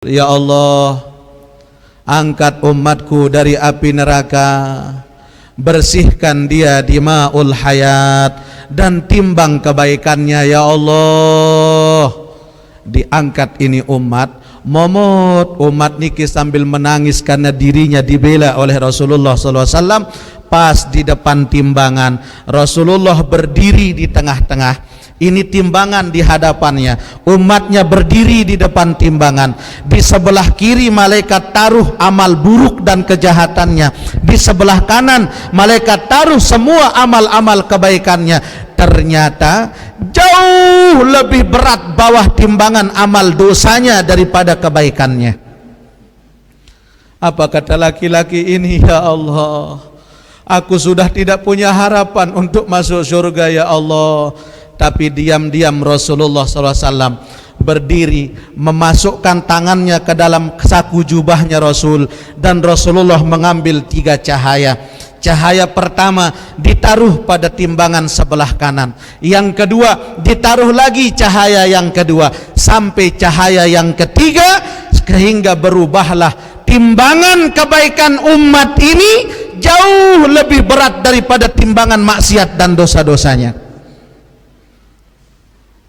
Ya Allah, angkat umatku dari api neraka, bersihkan dia di ma'ul hayat, dan timbang kebaikannya ya Allah. Diangkat ini umat, momot umat niki sambil menangis karena dirinya dibela oleh Rasulullah SAW. Pas di depan timbangan, Rasulullah berdiri di tengah-tengah. Ini timbangan di hadapannya, umatnya berdiri di depan timbangan. Di sebelah kiri malaikat taruh amal buruk dan kejahatannya, di sebelah kanan malaikat taruh semua amal-amal kebaikannya. Ternyata jauh lebih berat bawah timbangan amal dosanya daripada kebaikannya. Apa kata laki-laki ini? Ya Allah, aku sudah tidak punya harapan untuk masuk surga ya Allah. Tapi diam-diam Rasulullah SAW berdiri, memasukkan tangannya ke dalam saku jubahnya Rasul, dan Rasulullah mengambil 3 cahaya. Cahaya pertama ditaruh pada timbangan sebelah kanan, yang kedua ditaruh lagi cahaya yang kedua, sampai cahaya yang ketiga, sehingga berubahlah timbangan kebaikan umat ini jauh lebih berat daripada timbangan maksiat dan dosa-dosanya.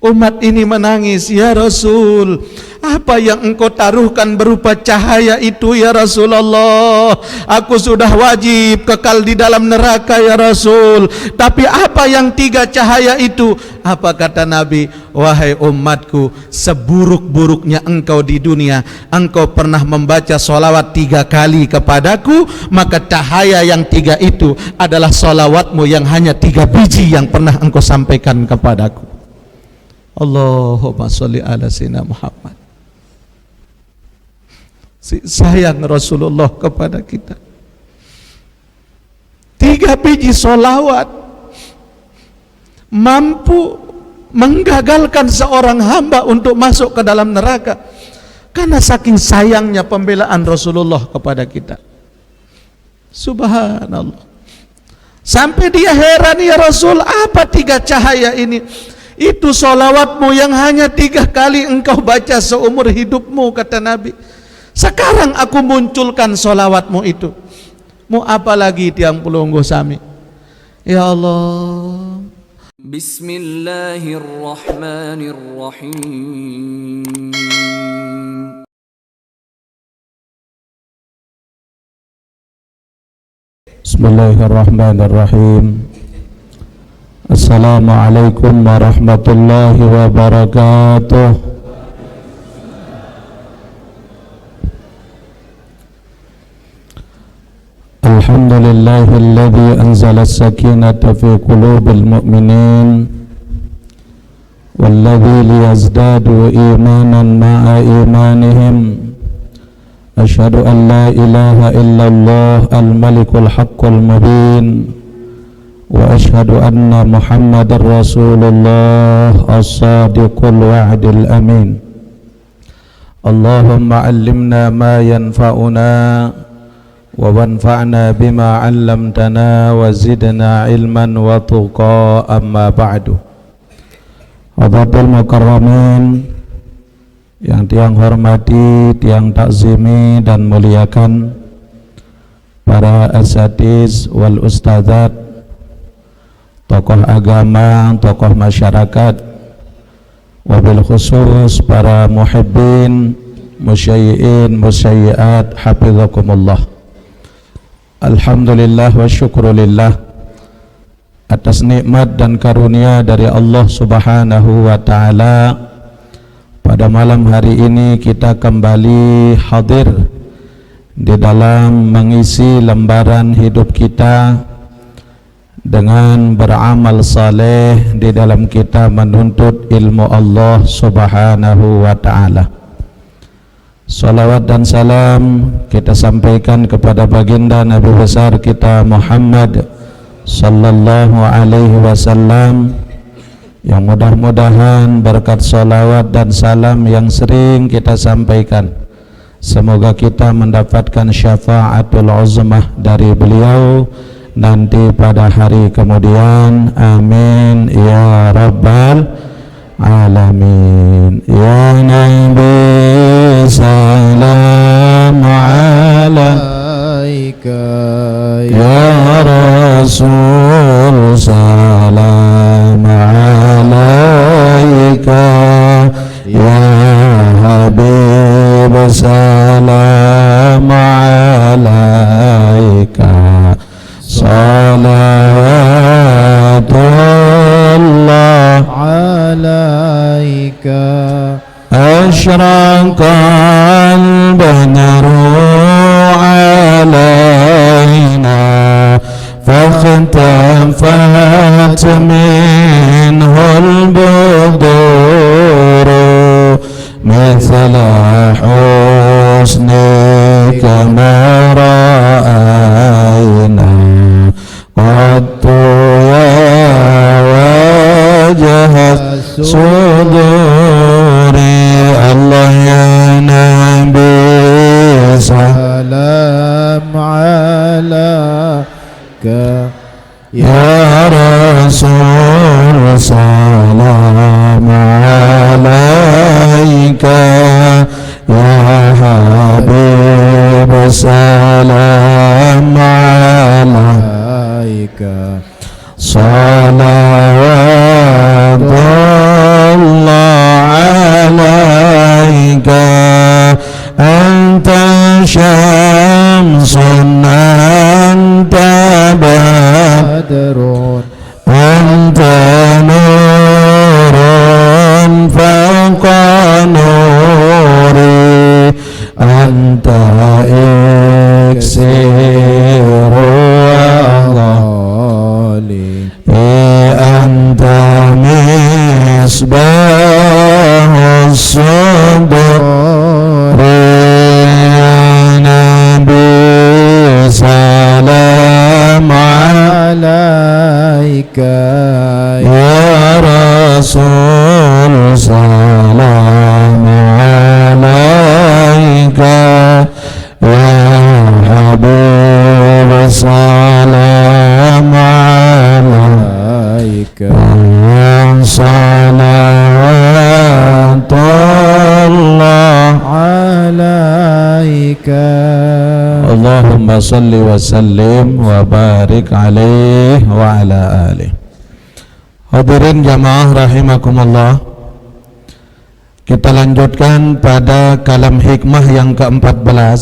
Umat ini menangis, ya Rasul, apa yang engkau taruhkan berupa cahaya itu ya Rasulullah? Aku sudah wajib kekal di dalam neraka ya Rasul, tapi apa yang 3 cahaya itu? Apa kata Nabi? Wahai umatku, seburuk-buruknya engkau di dunia, engkau pernah membaca sholawat 3 kali kepadaku, maka cahaya yang 3 itu adalah sholawatmu yang hanya 3 biji yang pernah engkau sampaikan kepadaku. Allahumma sholli ala sayyidina Muhammad. Sayang Rasulullah kepada kita. 3 biji solawat mampu menggagalkan seorang hamba untuk masuk ke dalam neraka, karena saking sayangnya pembelaan Rasulullah kepada kita. Subhanallah. Sampai dia heran, ya Rasul, apa 3 cahaya ini? Itu solawatmu yang hanya 3 kali engkau baca seumur hidupmu, kata Nabi. Sekarang aku munculkan solawatmu itu. Mau apa lagi tiang pelunggu sami? Ya Allah. Bismillahirrahmanirrahim. Bismillahirrahmanirrahim. Assalamualaikum warahmatullahi wabarakatuh. Alhamdulillahilladzi anzala as-sakinata fi qulubil mu'minin walladzi liyazdadu imanan ma'a imanihim. Asyhadu an la ilaha illallah al-malikul haqqul mubin wa asyhadu anna Muhammadar Rasulullah as-sadiqul wa'dil amin. Allahumma 'allimna ma yanfa'una wa wanfa'na bima 'allamtana wa zidna ilman wa tuqa, amma ba'du. Hadirin mukarramin yang tiang hormati, tiang takzimi dan muliakan, para asatiz wal ustadzat, tokoh agama, tokoh masyarakat, wabil khusus para muhibbin, musyayyi'in, musyayyi'at, hafizakumullah. Alhamdulillah wa syukrulillah atas nikmat dan karunia dari Allah Subhanahu wa ta'ala. Pada malam hari ini kita kembali hadir di dalam mengisi lembaran hidup kita dengan beramal saleh di dalam kita menuntut ilmu Allah Subhanahu wa ta'ala. Salawat dan salam kita sampaikan kepada baginda Nabi besar kita Muhammad sallallahu alaihi wasallam, yang mudah-mudahan berkat salawat dan salam yang sering kita sampaikan, semoga kita mendapatkan syafaatul uzmah dari beliau nanti pada hari kemudian. Amin ya rabbal alamin. Ya Nabi salam alaika, ya Rasul salam alaika, ya Habib salam alaika, salatullah alaika. Asyraqal badru alaina fakhtalafat minhul buduru mithla husnika ma ra'ayna qattu ya wajhat suduri. Allah ya Nabi salam alaika, ya Rasul salam alaika, ya Habib salam alaika. Salawatullah alaika, anta syamsun anta badrun anta nurun fawqa nuri, anta iksiru aghali, anta misbahus sudur. Nabi salam alaika, ya Rasul salam alaika, ya Habib salam alaika. Salawatullah alaika. Allahumma salli wa sallim wa barik alaihi wa ala alihi. Hadirin jamaah rahimakumullah, kita lanjutkan pada kalam hikmah yang ke-14.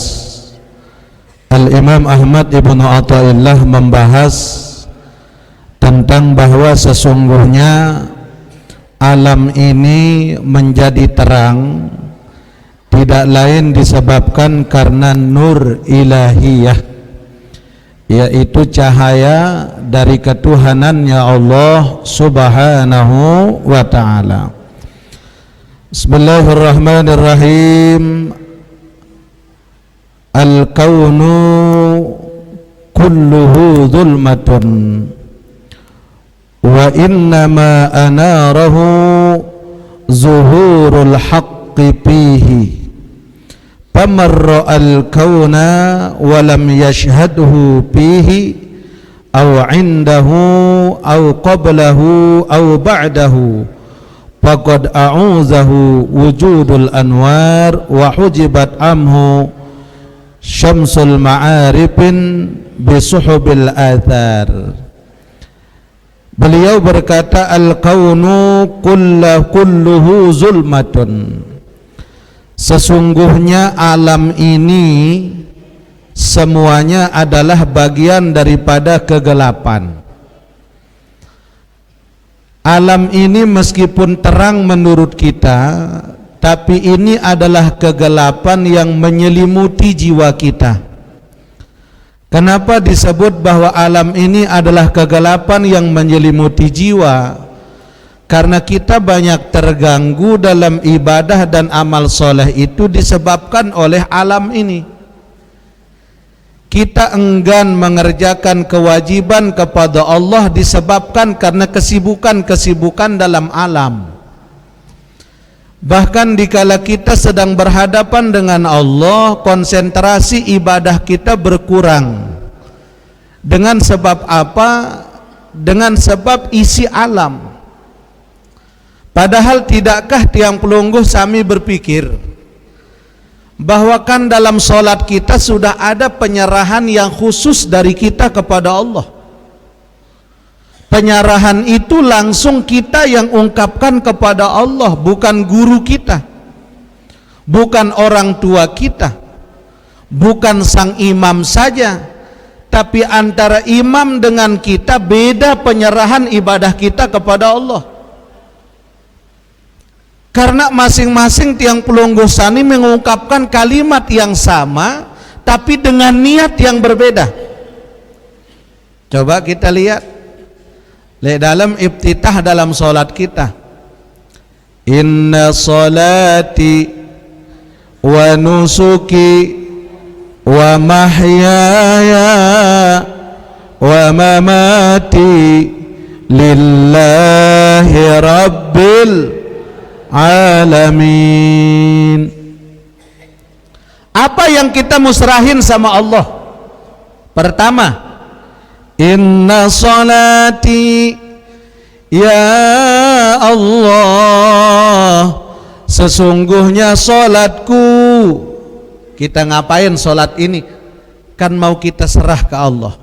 Al-Imam Ahmad Ibnu Athaillah membahas tentang bahwa sesungguhnya alam ini menjadi terang tidak lain disebabkan karena nur ilahiyah, yaitu cahaya dari ketuhanannya Allah subhanahu wa ta'ala. Bismillahirrahmanirrahim. Al-kaunu kulluhu zulmatun wa innama anarahu zuhurul haqqi fihi, faman ra'al kauna wa lam yashhadhu fihi aw indahu aw qablahu aw ba'dahu faqad a'uzahu wujudul anwar wa hujibat amhu syamsul ma'arifin bisuhubil athar. Beliau berkata, al-kaunu kulluhu zulmatun, sesungguhnya alam ini semuanya adalah bagian daripada kegelapan. Alam ini meskipun terang menurut kita, tapi ini adalah kegelapan yang menyelimuti jiwa kita. Kenapa disebut bahwa alam ini adalah kegelapan yang menyelimuti jiwa? Karena kita banyak terganggu dalam ibadah dan amal soleh itu disebabkan oleh alam ini. Kita enggan mengerjakan kewajiban kepada Allah disebabkan karena kesibukan-kesibukan dalam alam. Bahkan dikala kita sedang berhadapan dengan Allah, konsentrasi ibadah kita berkurang. Dengan sebab apa? Dengan sebab isi alam. Padahal tidakkah tiang pelungguh sami berpikir bahwa kan dalam solat kita sudah ada penyerahan yang khusus dari kita kepada Allah. Penyerahan itu langsung kita yang ungkapkan kepada Allah, bukan guru kita, bukan orang tua kita, bukan sang imam saja, tapi antara imam dengan kita beda penyerahan ibadah kita kepada Allah. Karena masing-masing tiang pelungguh sani mengungkapkan kalimat yang sama tapi dengan niat yang berbeda. Coba kita lihat dalam iftitah dalam solat kita. Inna salati wa nusuki wa mahyaya wa mamati lillahi rabbil alamin. Apa yang kita musrahin sama Allah? Pertama, inna salati, ya Allah, sesungguhnya solatku. Kita ngapain solat ini? Kan mau kita serah ke Allah.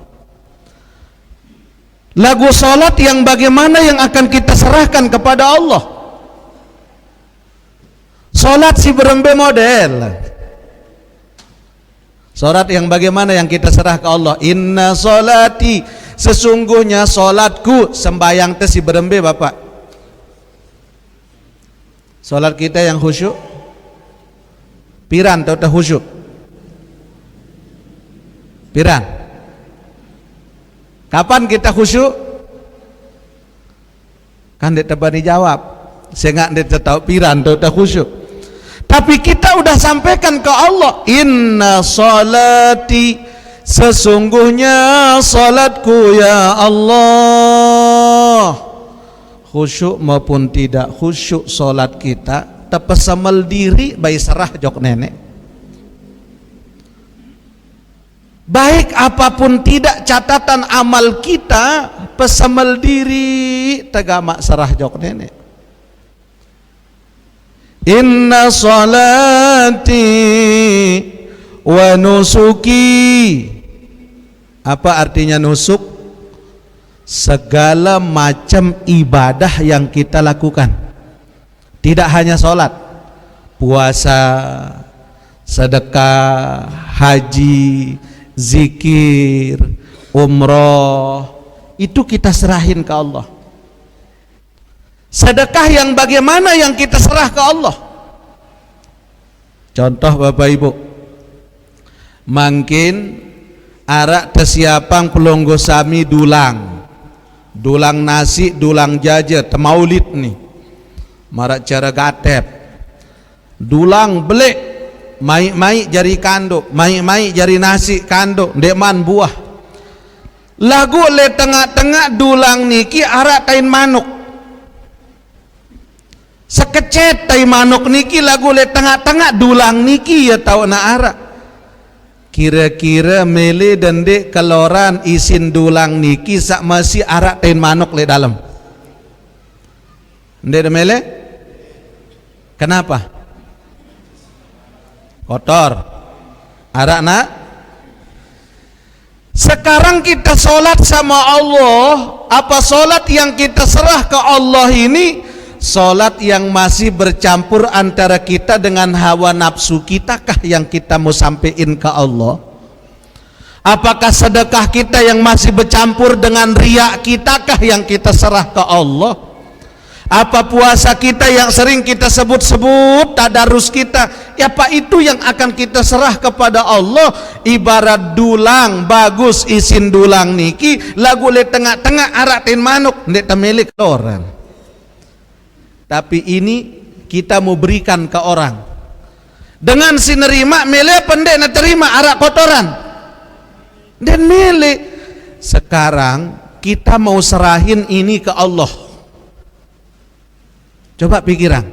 Lagu solat yang bagaimana yang akan kita serahkan kepada Allah? Solat si berembe model. Solat yang bagaimana yang kita serah ke Allah? Inna solati, sesungguhnya solatku. Sembayang teh si berembe Bapak. Solat kita yang khusyuk piran atau khusyuk? Piran. Kapan kita khusyuk? Kan dia tebani jawab. Saya nggak tahu piran atau khusyuk. Tapi kita udah sampaikan ke Allah, inna salati, sesungguhnya salatku ya Allah. Khusyuk maupun tidak khusyuk salat kita, tepesamel diri bayi serah jok nenek. Baik apapun tidak catatan amal kita, pesamel diri tegama serah jok nenek. Inna salati wa nusuki. Apa artinya nusuk? Segala macam ibadah yang kita lakukan. Tidak hanya sholat, puasa, sedekah, haji, zikir, umroh, itu kita serahin ke Allah. Sedekah yang bagaimana yang kita serah ke Allah? Contoh Bapak Ibu, mungkin arak tesiapang pelonggo sami dulang nasi, dulang jaja, temaulid nih, marak cara gatep, dulang belek, mai jari kando, mai jari nasi kando, deman buah. Lagu le tengah-tengah dulang niki arak kain manuk. Sekecet tai manuk niki lagu le tengah-tengah dulang niki ya tau na ara. Kira-kira mele dan dek keloran isin dulang niki sak masih arak tai manuk le dalam. Ndek mele? Kenapa? Kotor. Arak na? Sekarang kita sholat sama Allah. Apa sholat yang kita serah ke Allah ini? Solat yang masih bercampur antara kita dengan hawa nafsu kita kah yang kita mau sampaikan ke Allah? Apakah sedekah kita yang masih bercampur dengan riak kita kah yang kita serah ke Allah? Apa puasa kita yang sering kita sebut-sebut, tadarus kita, ya apa itu yang akan kita serah kepada Allah? Ibarat dulang bagus isin dulang niki lagu le tengah-tengah aratin manuk ndek temilik orang. Tapi ini kita mau berikan ke orang dengan si nerima mele pendek na terima arak kotoran dan mele. Sekarang kita mau serahin ini ke Allah. Coba pikiran,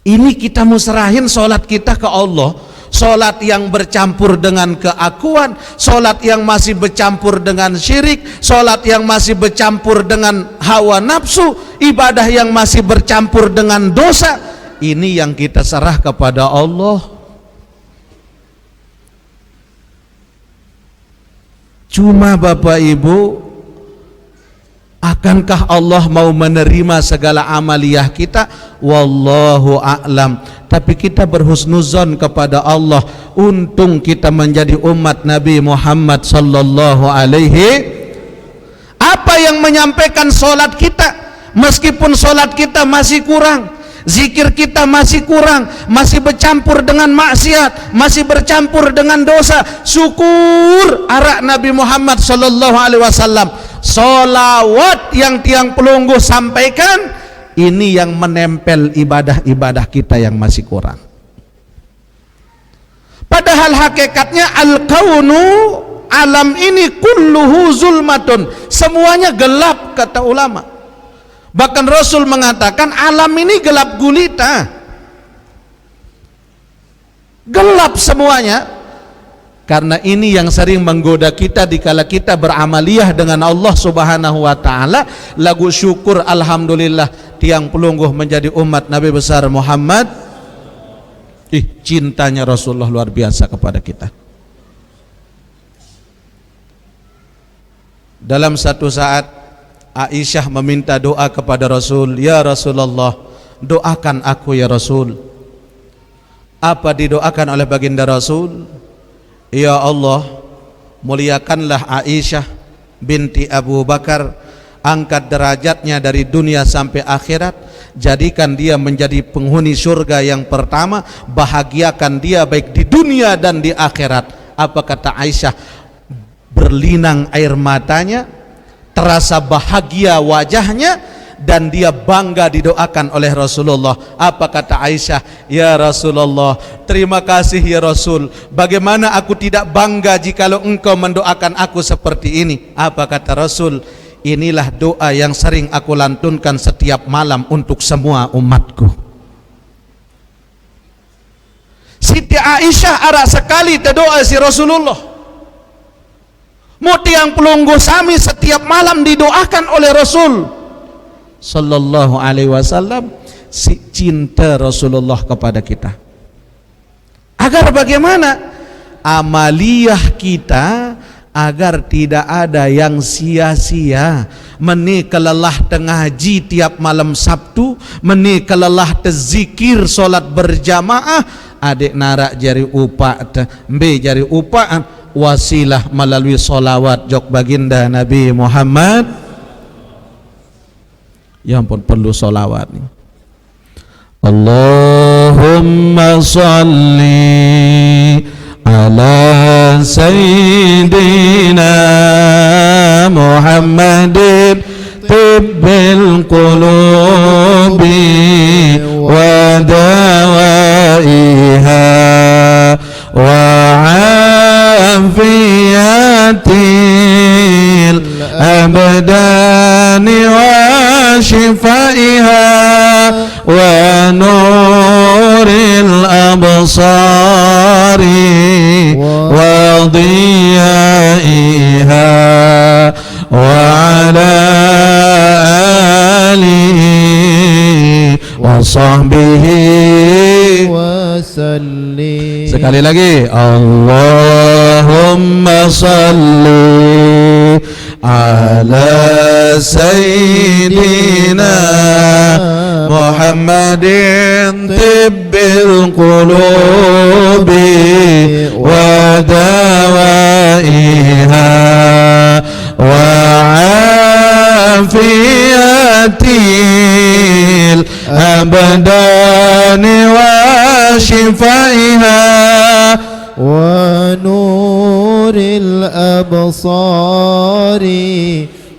ini kita mau serahin sholat kita ke Allah. solat yang bercampur dengan keakuan, solat yang masih bercampur dengan syirik, solat yang masih bercampur dengan hawa nafsu, ibadah yang masih bercampur dengan dosa. Ini yang kita serah kepada Allah. Cuma Bapak Ibu, akankah Allah mau menerima segala amaliyah kita? Wallahu a'lam. Tapi kita berhusnuzon kepada Allah. Untung kita menjadi umat Nabi Muhammad sallallahu alaihi. Apa yang menyampaikan solat kita? Meskipun solat kita masih kurang, zikir kita masih kurang, masih bercampur dengan maksiat, masih bercampur dengan dosa, syukur arak Nabi Muhammad sallallahu alaihi wasallam. Solawat yang tiang pelungguh sampaikan, ini yang menempel ibadah-ibadah kita yang masih kurang. Padahal hakikatnya al-kaunu, alam ini kulluhu zulmatun, semuanya gelap kata ulama. Bahkan Rasul mengatakan alam ini gelap gulita, gelap semuanya. Karena ini yang sering menggoda kita dikala kita beramaliyah dengan Allah Subhanahu wa taala. Lagu syukur alhamdulillah tiang pelungguh menjadi umat Nabi besar Muhammad. Cintanya Rasulullah luar biasa kepada kita. Dalam satu saat Aisyah meminta doa kepada Rasul, "Ya Rasulullah, doakan aku ya Rasul." Apa didoakan oleh baginda Rasul? Ya Allah, muliakanlah Aisyah binti Abu Bakar, angkat derajatnya dari dunia sampai akhirat, jadikan dia menjadi penghuni surga yang pertama, bahagiakan dia baik di dunia dan di akhirat. Apa kata Aisyah? Berlinang air matanya, terasa bahagia wajahnya, dan dia bangga didoakan oleh Rasulullah. Apa kata Aisyah? Ya Rasulullah, terima kasih ya Rasul, bagaimana aku tidak bangga jikalau engkau mendoakan aku seperti ini. Apa kata Rasul? Inilah doa yang sering aku lantunkan setiap malam untuk semua umatku. Siti Aisyah arak sekali terdoa si Rasulullah. Muti yang pelungguh sami setiap malam didoakan oleh Rasul sallallahu alaihi wasallam. Si cinta Rasulullah kepada kita, agar bagaimana amaliyah kita agar tidak ada yang sia-sia. Meni kelelah tengaji tiap malam Sabtu, meni kelelah terzikir solat berjamaah, adik narak jari upak mbe jari upak wasilah melalui solawat jok baginda Nabi Muhammad. Ya ampun, perlu solawat nih. Allahumma salli ala sayyidina Muhammadin tibbil qulubi wa dawaiha wa afiyatil abdani wa shifaiha wa nuril absari wa diyaiha wa ala alihi wa sahbihi wa sallim. Sekali lagi, Allahumma salli ala sayyidina Muhammadin tibbil qulubi wa dawaiha wa afiyatil abdani wa shifaiha wa nuril absari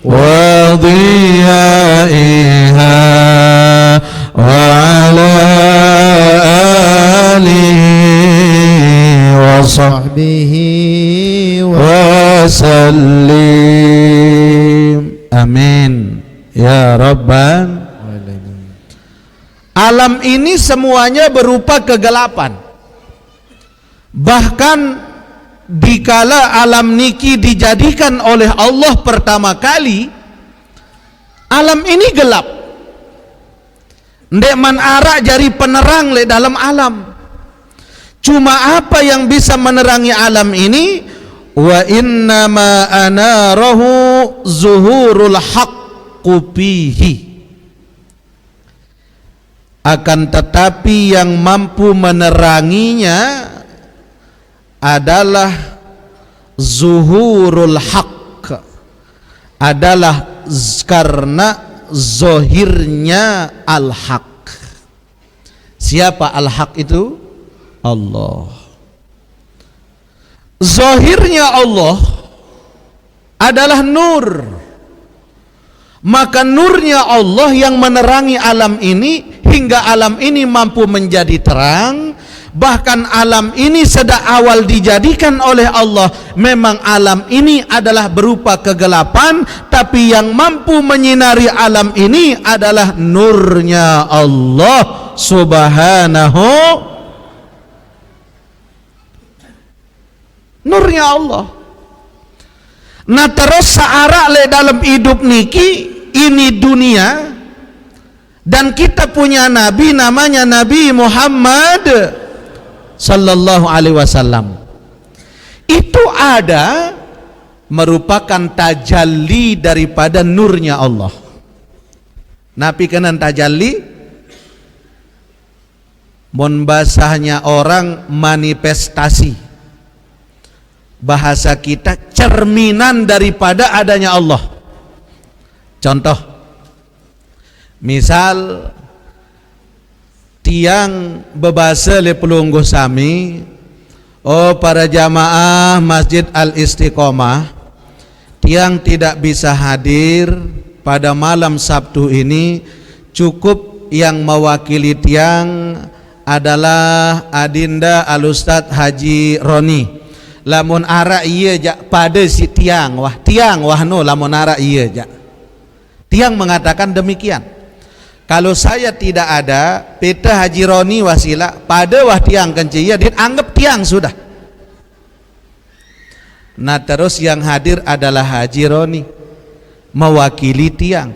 wa diyaiha wa ala alihi wa sahbihi wa sallim. Amin ya Rabbal alamin. Alam ini semuanya berupa kegelapan. Bahkan dikala alam niki dijadikan oleh Allah pertama kali, alam ini gelap. Ndek man ara jari penerang le dalam alam. Cuma apa yang bisa menerangi alam ini? Wa innama anarahu zuhurul haqqu fihi. Akan tetapi yang mampu meneranginya adalah zuhurul haqq, adalah karena zohirnya al-haq. Siapa al-haq itu? Allah. Zohirnya Allah adalah nur, maka nurnya Allah yang menerangi alam ini hingga alam ini mampu menjadi terang. Bahkan alam ini sejak awal dijadikan oleh Allah, memang alam ini adalah berupa kegelapan, tapi yang mampu menyinari alam ini adalah nurnya Allah subhanahu, nurnya Allah. Nah terus searah le dalam hidup niki ini dunia, dan kita punya nabi namanya Nabi Muhammad sallallahu alaihi wasallam. Itu ada merupakan tajalli daripada nurnya Allah. Nabi kenan tajalli, mon bahasanya orang manifestasi, bahasa kita cerminan daripada adanya Allah. Contoh, misal tiang bebasa le pelungguh sami, oh para jamaah Masjid Al-Istiqomah, tiang tidak bisa hadir pada malam Sabtu ini, cukup yang mewakili tiang adalah Adinda Al-Ustadz Haji Roni. Lamun ara iya jak pada si tiang wah no lamun ara iya jak. Tiang mengatakan demikian. Kalau saya tidak ada, peta Haji Roni wasilah pada wah tiang kenciya, dia anggap tiang sudah. Nah terus yang hadir adalah Haji Roni mewakili tiang.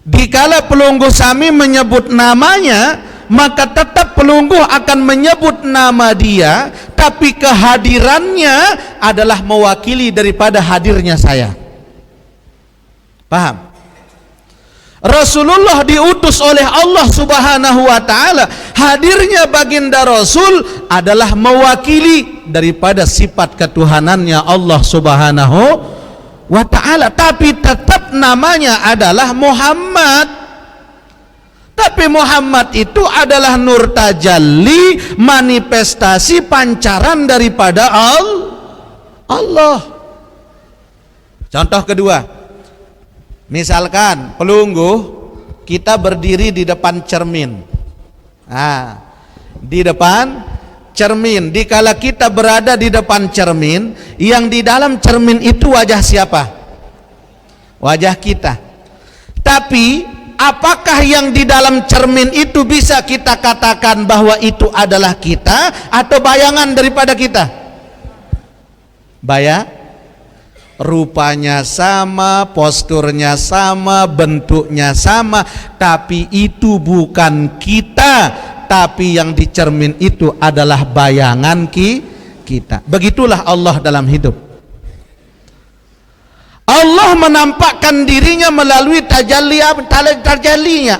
Dikala pelungguh sami menyebut namanya, maka tetap pelungguh akan menyebut nama dia, tapi kehadirannya adalah mewakili daripada hadirnya saya. Paham? Rasulullah diutus oleh Allah subhanahu wa ta'ala, hadirnya baginda Rasul adalah mewakili daripada sifat ketuhanannya Allah subhanahu wa ta'ala, tapi tetap namanya adalah Muhammad. Tapi Muhammad itu adalah nur tajalli, manifestasi pancaran daripada Allah. Contoh kedua, misalkan pelungguh kita berdiri di depan cermin. Nah, di depan cermin, dikala kita berada di depan cermin, yang di dalam cermin itu wajah siapa? Wajah kita. Tapi apakah yang di dalam cermin itu bisa kita katakan bahwa itu adalah kita atau bayangan daripada kita? Rupanya sama, posturnya sama, bentuknya sama, tapi itu bukan kita, tapi yang di cermin itu adalah bayangan kita. Begitulah Allah dalam hidup. Allah menampakkan dirinya melalui tajallinya.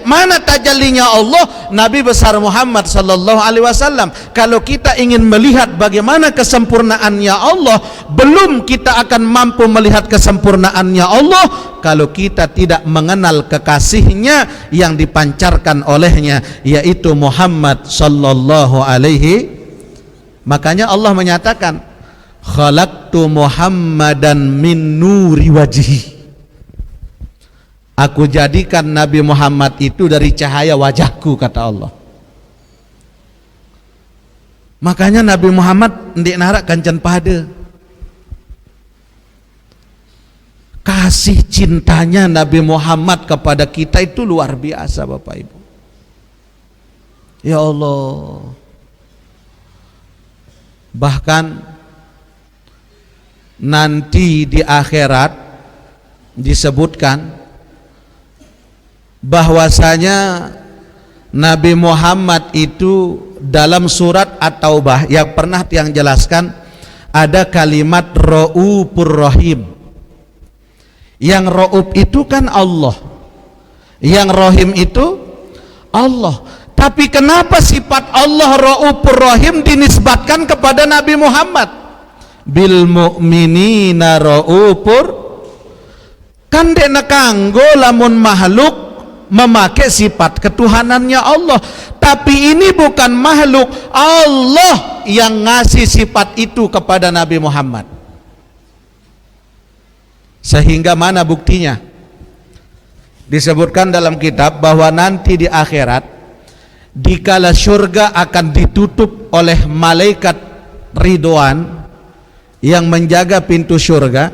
Mana tajallinya Allah? Nabi besar Muhammad sallallahu alaihi wasallam. Kalau kita ingin melihat bagaimana kesempurnaannya Allah, belum kita akan mampu melihat kesempurnaannya Allah kalau kita tidak mengenal kekasihnya yang dipancarkan olehnya, yaitu Muhammad sallallahu alaihi. Makanya Allah menyatakan, khalaqtu Muhammadan min nuri wajhi. Aku jadikan Nabi Muhammad itu dari cahaya wajahku, kata Allah. Makanya Nabi Muhammad ndik narak kancan pada. Kasih cintanya Nabi Muhammad kepada kita itu luar biasa, Bapak Ibu. Ya Allah. Bahkan nanti di akhirat disebutkan bahwasanya Nabi Muhammad itu dalam surat At-Taubah yang pernah yang jelaskan ada kalimat Ra'ufur Rahim. Yang Ra'uf itu kan Allah, yang Rahim itu Allah. Tapi kenapa sifat Allah Ra'ufur Rahim dinisbatkan kepada Nabi Muhammad? Bil mu'minina Ra'ufur, kan dena kanggo lamun makhluk memakai sifat ketuhanannya Allah, tapi ini bukan makhluk, Allah yang ngasih sifat itu kepada Nabi Muhammad. Sehingga mana buktinya? Disebutkan dalam kitab bahwa nanti di akhirat dikala surga akan ditutup oleh malaikat Ridwan yang menjaga pintu surga,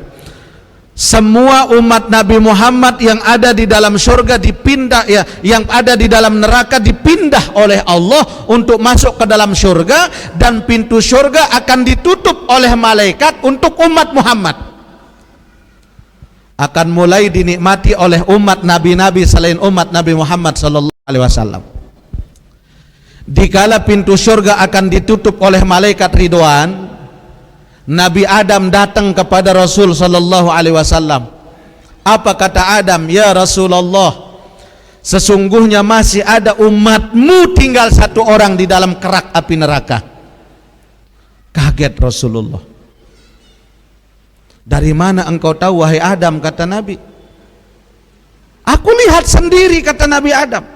semua umat Nabi Muhammad yang ada di dalam surga dipindah, ya, yang ada di dalam neraka dipindah oleh Allah untuk masuk ke dalam surga, dan pintu surga akan ditutup oleh malaikat untuk umat Muhammad. Akan mulai dinikmati oleh umat nabi-nabi selain umat Nabi Muhammad sallallahu alaihi wasallam. Dikala pintu surga akan ditutup oleh malaikat Ridwan, Nabi Adam datang kepada Rasul sallallahu alaihi wasallam. Apa kata Adam? Ya Rasulullah, sesungguhnya masih ada umatmu tinggal satu orang di dalam kerak api neraka. Kaget Rasulullah. Dari mana engkau tahu wahai Adam? Kata Nabi. Aku lihat sendiri, kata Nabi Adam.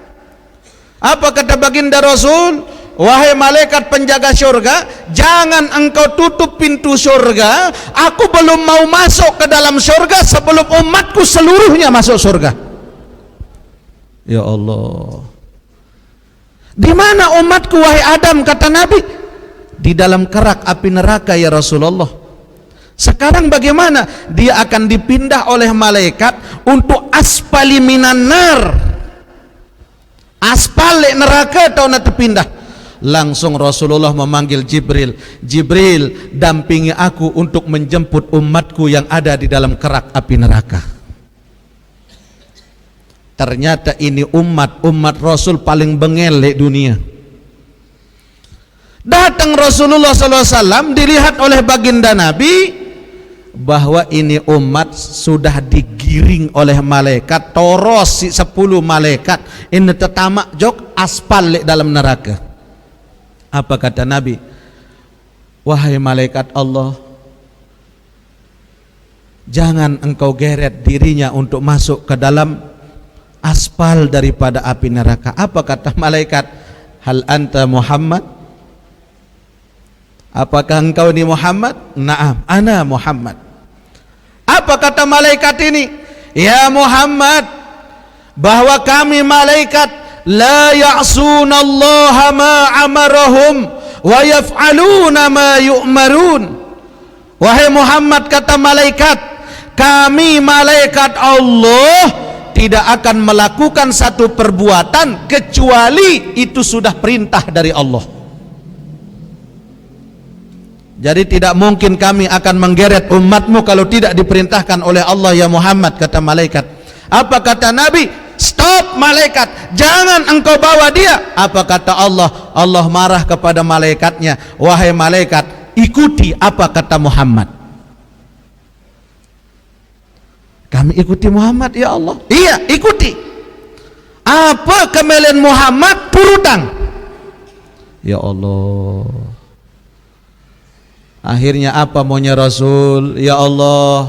Apa kata baginda Rasul? Wahai malaikat penjaga surga, jangan engkau tutup pintu surga. Aku belum mau masuk ke dalam surga sebelum umatku seluruhnya masuk surga. Ya Allah, di mana umatku wahai Adam? Kata Nabi, di dalam kerak api neraka ya Rasulullah. Sekarang bagaimana? Dia akan dipindah oleh malaikat untuk asfali minan nar, aspal neraka atau nak terpindah. Langsung Rasulullah memanggil Jibril. Jibril, dampingi aku untuk menjemput umatku yang ada di dalam kerak api neraka. Ternyata ini umat Rasul paling bengel di dunia. Datang Rasulullah SAW, dilihat oleh baginda Nabi bahwa ini umat sudah digiring oleh malaikat, toros 10 malaikat, ini tetamak jok aspal dalam neraka. Apa kata Nabi? Wahai malaikat Allah, jangan engkau geret dirinya untuk masuk ke dalam aspal daripada api neraka. Apa kata malaikat? Hal anta Muhammad? Apakah engkau ini Muhammad? Naam, ana Muhammad. Apa kata malaikat ini? Ya Muhammad, bahwa kami malaikat la ya'sunallaha ma amarahum wa yaf'aluna ma yu'marun. Wahai Muhammad, kata malaikat, kami malaikat Allah tidak akan melakukan satu perbuatan kecuali itu sudah perintah dari Allah. Jadi tidak mungkin kami akan menggeret umatmu kalau tidak diperintahkan oleh Allah ya Muhammad, kata malaikat. Apa kata Nabi? Stop malaikat, jangan engkau bawa dia. Apa kata Allah? Allah marah kepada malaikatnya, wahai malaikat, ikuti apa kata Muhammad. Kami ikuti Muhammad ya Allah. Iya, ikuti. Apa kemelian Muhammad? Turutan. Ya Allah. Akhirnya apa maunya Rasul? Ya Allah,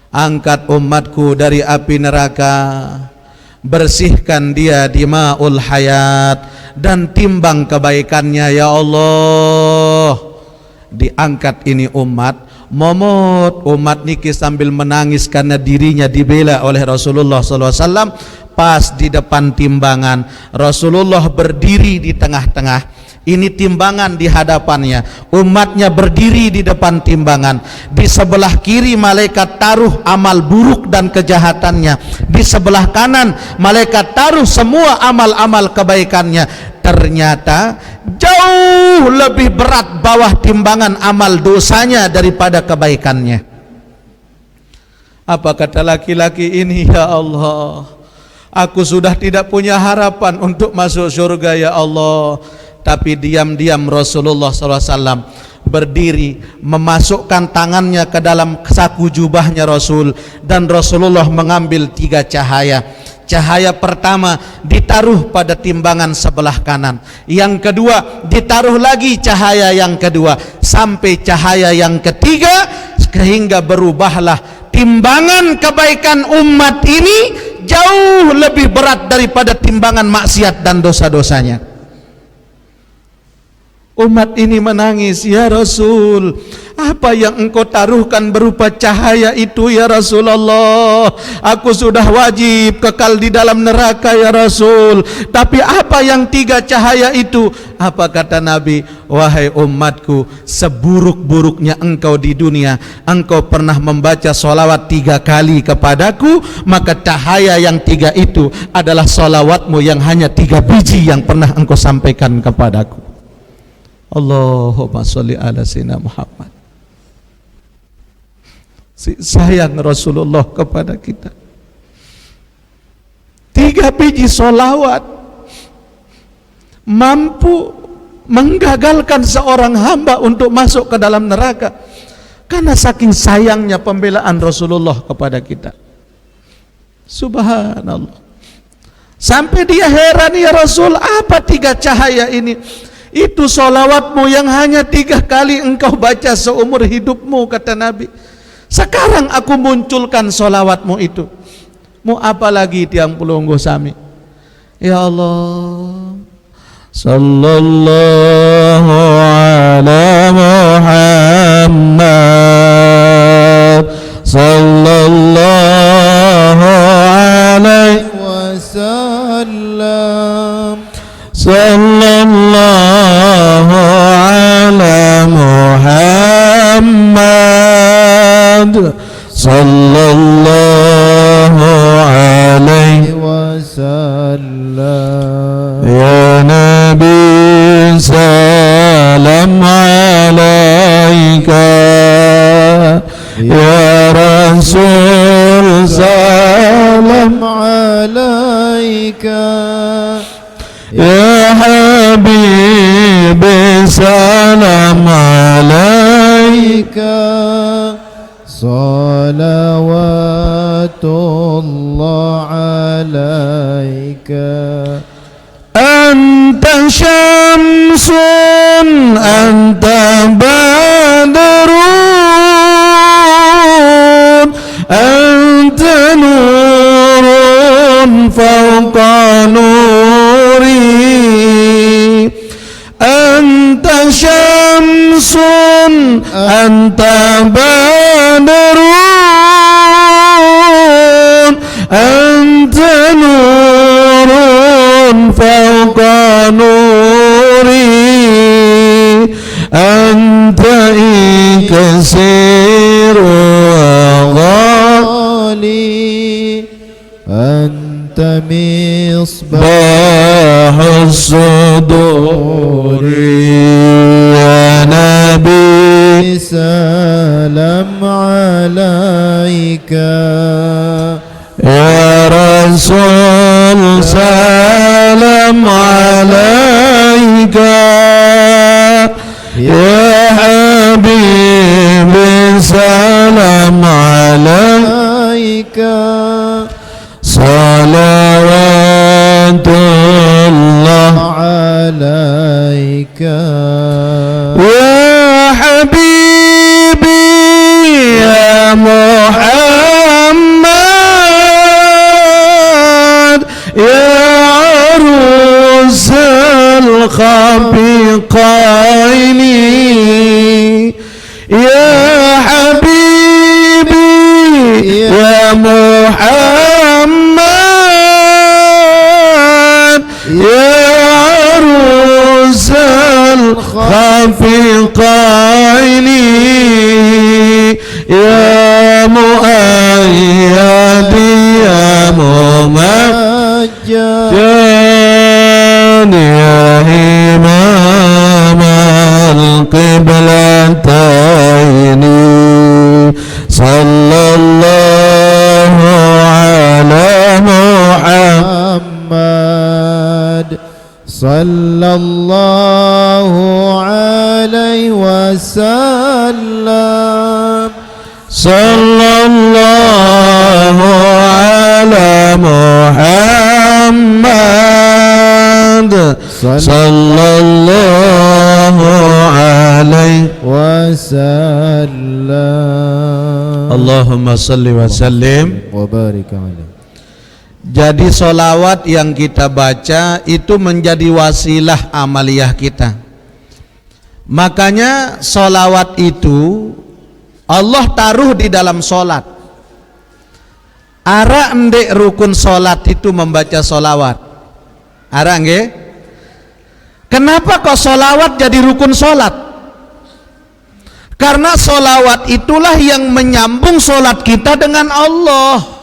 angkat umatku dari api neraka, bersihkan dia di ma'ul hayat, dan timbang kebaikannya ya Allah. Diangkat ini umat, momot umat niki sambil menangis karena dirinya dibela oleh Rasulullah SAW. Pas di depan timbangan, Rasulullah berdiri di tengah-tengah. Ini timbangan di hadapannya, umatnya berdiri di depan timbangan. Di sebelah kiri malaikat taruh amal buruk dan kejahatannya, di sebelah kanan malaikat taruh semua amal-amal kebaikannya. ternyata jauh lebih berat bawah timbangan amal dosanya daripada kebaikannya. Apa kata laki-laki ini? Ya Allah, aku sudah tidak punya harapan untuk masuk surga ya Allah. Tapi diam-diam Rasulullah SAW berdiri, memasukkan tangannya ke dalam saku jubahnya Rasul, dan Rasulullah mengambil 3 cahaya. Cahaya pertama ditaruh pada timbangan sebelah kanan, yang kedua ditaruh lagi cahaya yang kedua, sampai cahaya yang ketiga, sehingga berubahlah timbangan kebaikan umat ini jauh lebih berat daripada timbangan maksiat dan dosa-dosanya. Umat ini menangis, ya Rasul, apa yang engkau taruhkan berupa cahaya itu ya Rasulullah? Aku sudah wajib kekal di dalam neraka ya Rasul, tapi apa yang 3 cahaya itu? Apa kata Nabi? Wahai umatku, seburuk-buruknya engkau di dunia, engkau pernah membaca sholawat 3 kali kepadaku, maka cahaya yang 3 itu adalah sholawatmu yang hanya 3 biji yang pernah engkau sampaikan kepadaku. Allahumma sholli ala sayyidina Muhammad. Sayang Rasulullah kepada kita. 3 biji solawat mampu menggagalkan seorang hamba untuk masuk ke dalam neraka, karena saking sayangnya pembelaan Rasulullah kepada kita. Subhanallah. Sampai dia heran, ya Rasul, apa 3 cahaya ini? Itu solawatmu yang hanya 3 kali engkau baca seumur hidupmu, kata Nabi. Sekarang aku munculkan solawatmu itu. Mau apa lagi tiang pelunggu sami? Ya Allah, sallallahu ala Muhammad, sallallahu alaihi wasallam, sallallahu ala Muhammad, sallallahu alaihi wasallam. Ya Nabi, salam alaika. Ya Rasul, salam alaika. Ya Habibi, salam alaika. Salawatullah alaika. Anta syamsun, anta badrun, anta nurun fawqa nuri. Anta syamsun, anta badrun, anta nurun fawqa nuri. Anta iksiru ghali, anta misbahus suduri. Ya Nabi, salam alaika. Ya Rasul, salam alaika. Ya Habibi, salam alaika. Salawatullah alaika. Ya Habibi, ya Muhammad, ya arusal khabiqaini. Ya Habibi, sallallahu alaihi wasallam. Sallallahu ala Muhammad sallallahu alaihi wasallam. Allahumma salli wa sallim wa barik alaihi. Jadi solawat yang kita baca itu menjadi wasilah amaliyah kita. Makanya solawat itu Allah taruh di dalam solat. Ara ndek rukun solat itu membaca solawat. Ara nge? Kenapa kok solawat jadi rukun solat? Karena solawat itulah yang menyambung solat kita dengan Allah.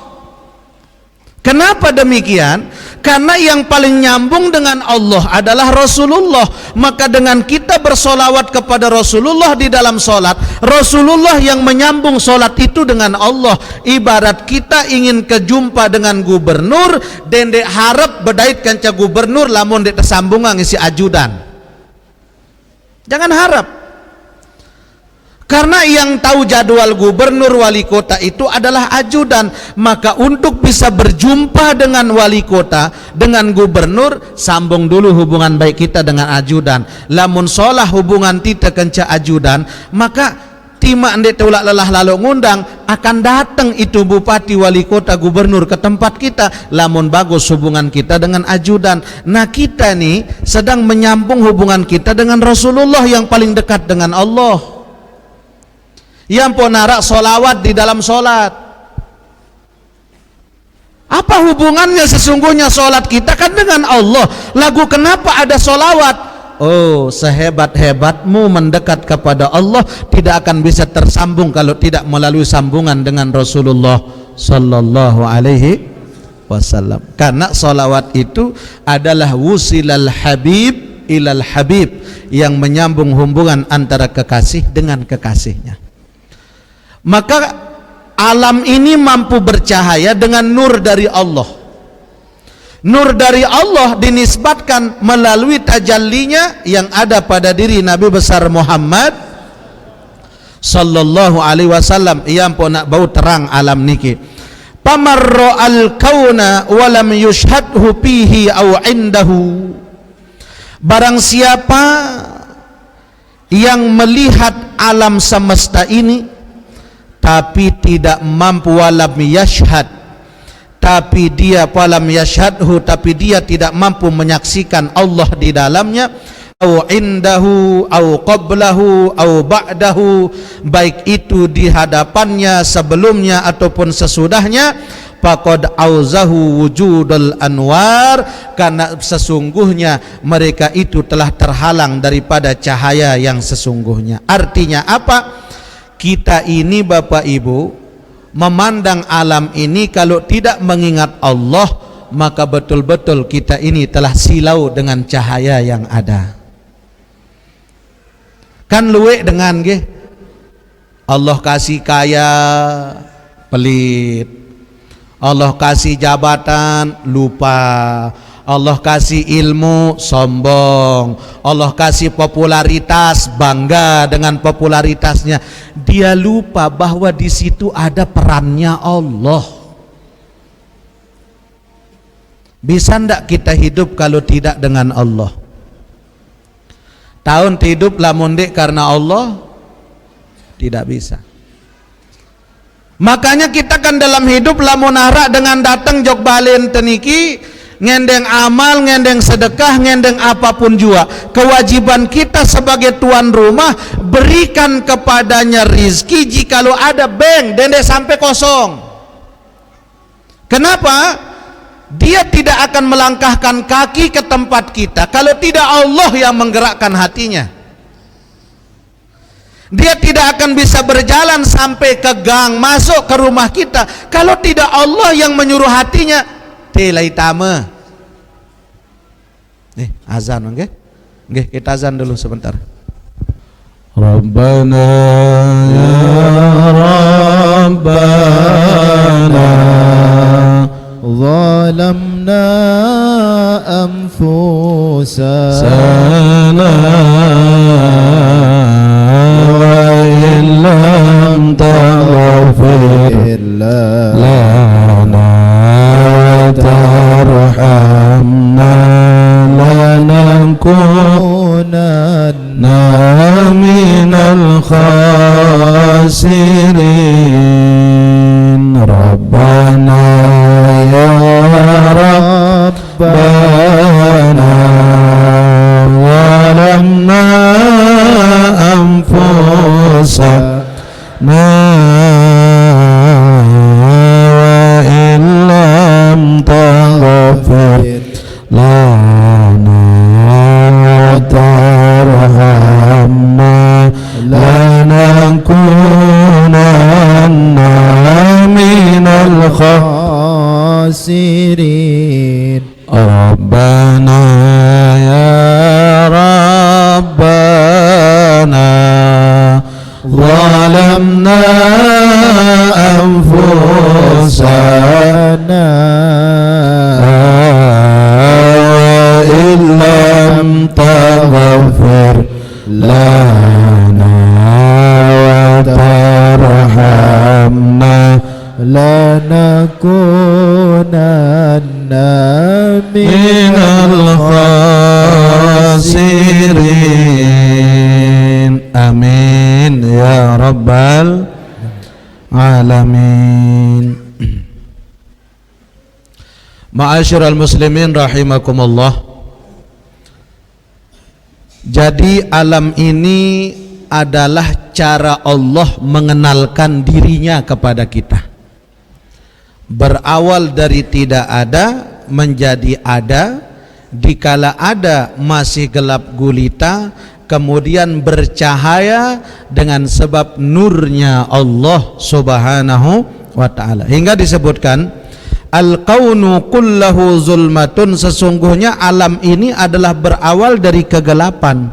Kenapa demikian? Karena yang paling nyambung dengan Allah adalah Rasulullah. Maka dengan kita bersolawat kepada Rasulullah di dalam solat, Rasulullah yang menyambung solat itu dengan Allah. Ibarat kita ingin kejumpa dengan gubernur, dan dek harap bedait kanca gubernur lamun dek tersambungan isi ajudan. Jangan harap. Karena yang tahu jadwal gubernur wali kota itu adalah ajudan. Maka untuk bisa berjumpa dengan wali kota, dengan gubernur, sambung dulu hubungan baik kita dengan ajudan. Lamun solah hubungan kita kenca ajudan, maka tima ande teulak lelah lalu ngundang, akan datang itu bupati wali kota gubernur ke tempat kita. Lamun bagus hubungan kita dengan ajudan. Nah kita nih sedang menyambung hubungan kita dengan Rasulullah yang paling dekat dengan Allah. Yang ponarak solawat di dalam solat. Apa hubungannya sesungguhnya solat kita kan dengan Allah? Lagu kenapa ada solawat? Oh, sehebat-hebatmu mendekat kepada Allah tidak akan bisa tersambung kalau tidak melalui sambungan dengan Rasulullah sallallahu alaihi wasallam. Karena solawat itu adalah wusilal habib ilal habib, yang menyambung hubungan antara kekasih dengan kekasihnya. Maka alam ini mampu bercahaya dengan nur dari Allah. Nur dari Allah dinisbatkan melalui tajallinya yang ada pada diri Nabi besar Muhammad sallallahu alaihi wasallam. Yang pun nak bau terang alam niki. Pamarra al-kauna wa lam yushhadhu fihi aw indahu. Barang siapa yang melihat alam semesta ini tapi tidak mampu, walam yashhad, tapi dia walam yashhadhu, tapi dia tidak mampu menyaksikan Allah di dalamnya, au indahu au qablahu au ba'dahu, baik itu di hadapannya, sebelumnya ataupun sesudahnya, faqad auzahu wujudul anwar, karena sesungguhnya mereka itu telah terhalang daripada cahaya yang sesungguhnya. Artinya apa? Kita ini Bapak Ibu memandang alam ini kalau tidak mengingat Allah, maka betul-betul kita ini telah silau dengan cahaya yang ada. Kan luwe dengan ge Allah kasih kaya pelit, Allah kasih jabatan lupa, Allah kasih ilmu sombong, Allah kasih popularitas bangga dengan popularitasnya. Dia lupa bahwa di situ ada perannya Allah. Bisa ndak kita hidup kalau tidak dengan Allah? Tahun hidup lamun dek karena Allah tidak bisa. Makanya kita kan dalam hidup lamun arak dengan datang jok balen teniki, ngendeng amal, ngendeng sedekah, ngendeng apapun jua. Kewajiban kita sebagai tuan rumah, berikan kepadanya rizki jikalau ada bank dan dia sampai kosong. Kenapa? Dia tidak akan melangkahkan kaki ke tempat kita kalau tidak Allah yang menggerakkan hatinya. Dia tidak akan bisa berjalan sampai ke gang, masuk ke rumah kita kalau tidak Allah yang menyuruh hatinya. Telai tama. Azan nggih. Nggih, kita azan dulu sebentar. Rabbana ya Rabbana zalamna anfusana khasirin. Rabbana ya Rabbana walamna anfusana wa illam taghfir lana wa tarhamna lanakunanna minal khasirin. Rabbana ya Rabbana zalamna anfusana wa illam taghfir lana wa tarhamna lanakunanna minal khasirin. Amin ya rabbal alamin. Ma'asyiral muslimin rahimakumullah. Jadi alam ini adalah cara Allah mengenalkan dirinya kepada kita. Berawal dari tidak ada menjadi ada, dikala ada masih gelap gulita, kemudian bercahaya dengan sebab nurnya Allah subhanahu wa ta'ala. Hingga disebutkan al-kaunu kullahu zulmatun, sesungguhnya alam ini adalah berawal dari kegelapan.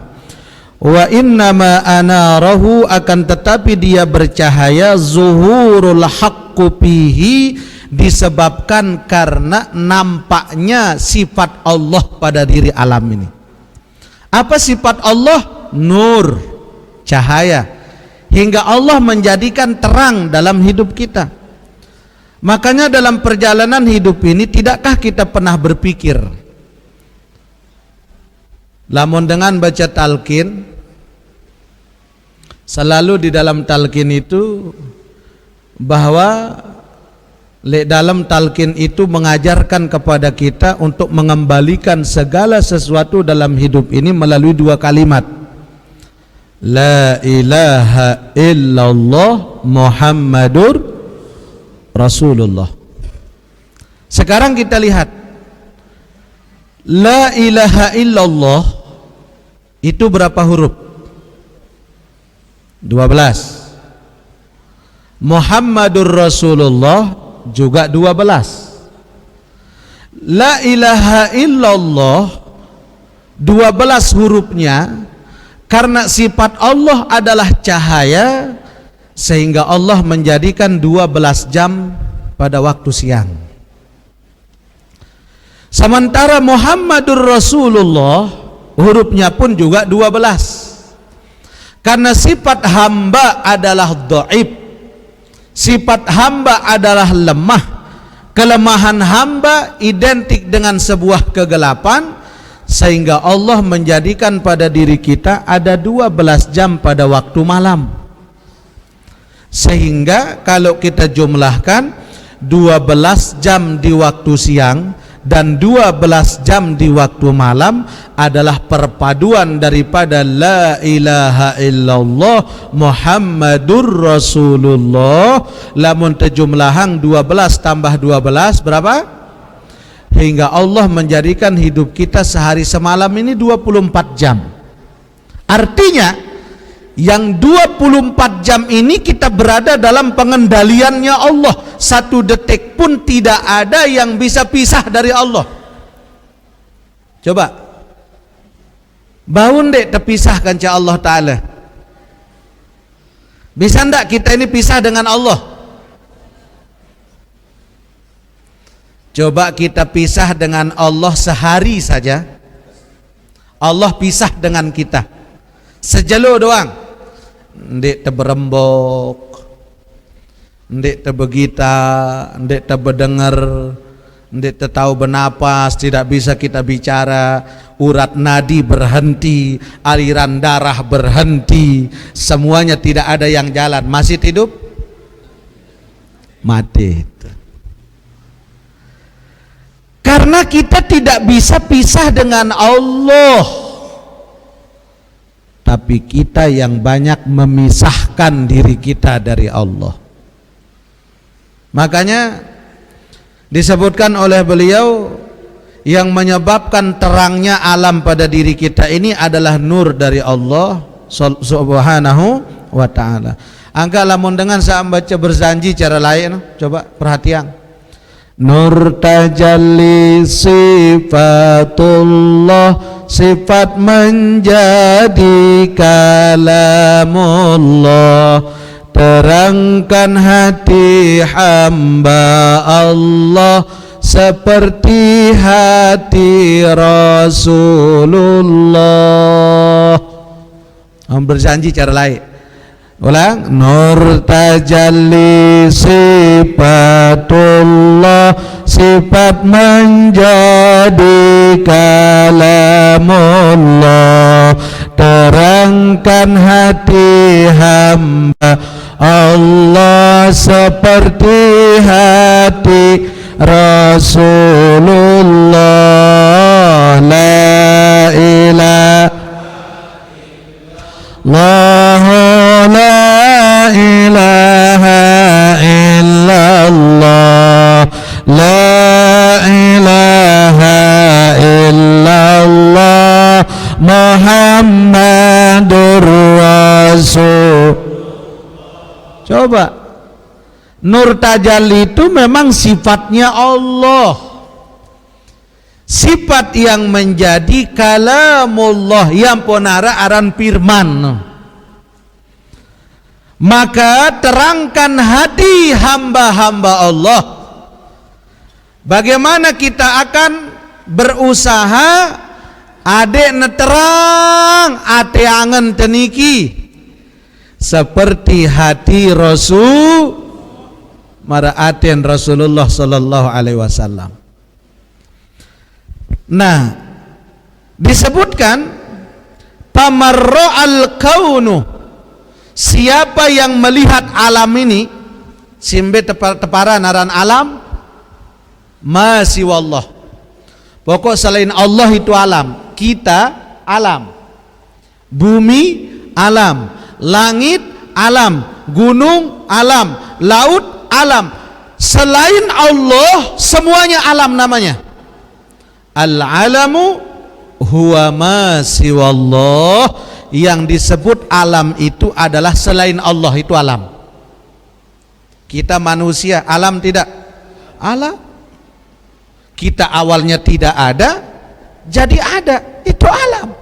Wa innama anarahu, akan tetapi dia bercahaya, zuhurul haqqu fihi, disebabkan karena nampaknya sifat Allah pada diri alam ini. Apa sifat Allah? Nur, cahaya, hingga Allah menjadikan terang dalam hidup kita. Makanya dalam perjalanan hidup ini, tidakkah kita pernah berpikir, lamun dengan baca talqin, selalu di dalam talqin itu bahwa dalam talqin itu mengajarkan kepada kita untuk mengembalikan segala sesuatu dalam hidup ini melalui dua kalimat, la ilaha illallah Muhammadur Rasulullah. Sekarang kita lihat, la ilaha illallah itu berapa huruf? 12. Muhammadur Rasulullah juga 12. La ilaha illallah 12 hurufnya, karena sifat Allah adalah cahaya, sehingga Allah menjadikan 12 jam pada waktu siang. Sementara Muhammadur Rasulullah hurufnya pun juga 12, karena sifat hamba adalah dhaif. Sifat hamba adalah lemah. Kelemahan hamba identik dengan sebuah kegelapan, sehingga Allah menjadikan pada diri kita ada 12 jam pada waktu malam. Sehingga kalau kita jumlahkan 12 jam di waktu siang dan 12 jam di waktu malam adalah perpaduan daripada la ilaha illallah Muhammadur Rasulullah. Lamun terjumlahan 12 tambah 12 berapa? Hingga Allah menjadikan hidup kita sehari semalam ini 24 jam. Artinya yang 24 jam ini kita berada dalam pengendaliannya Allah. Satu detik pun tidak ada yang bisa pisah dari Allah. Coba bangun dek terpisahkan ca Allah Ta'ala. Bisa enggak kita ini pisah dengan Allah? Coba kita pisah dengan Allah sehari saja, Allah pisah dengan kita sejelo doang. Ndek teberembok, ndek tebegita, ndek tebedengar, Tidak tahu bernapas, tidak bisa kita bicara, urat nadi berhenti, aliran darah berhenti, semuanya tidak ada yang jalan. Masih hidup? Mati. Karena kita tidak bisa pisah dengan Allah, tapi kita yang banyak memisahkan diri kita dari Allah. Makanya disebutkan oleh beliau, yang menyebabkan terangnya alam pada diri kita ini adalah nur dari Allah subhanahu wa ta'ala. Angka lamun dengan saya baca berjanji cara lain, coba perhatian. Nur tajalli sifatullah, sifat menjadi kalamullah, terangkan hati hamba Allah seperti hati Rasulullah. Berjanji cara lain. Ulang. Nur tajalli sifatullah, sifat menjadi kalamullah, terangkan hati hamba Allah seperti hati Rasulullah. La ilaha la ilaha illallah, la ilaha illallah, Muhammadur Rasul. Coba, nur tajalli itu memang sifatnya Allah, sifat yang menjadi kalamullah, yang ponara aran firman. Maka terangkan hati hamba-hamba Allah. Bagaimana kita akan berusaha adek neterang ate angen teniki seperti hati Rasul mara aten Rasulullah sallallahu alaihi wasallam. Nah, disebutkan tamarra'al kaunu, siapa yang melihat alam ini, simbe teparan aran alam, masih wallah. Pokok selain Allah itu alam. Kita alam, bumi alam, langit alam, gunung alam, laut alam. Selain Allah semuanya alam namanya. Al-alamu huwa ma siwallah. Yang disebut alam itu adalah selain Allah, itu alam. Kita manusia alam tidak? Alam. Kita awalnya tidak ada, jadi ada, itu alam.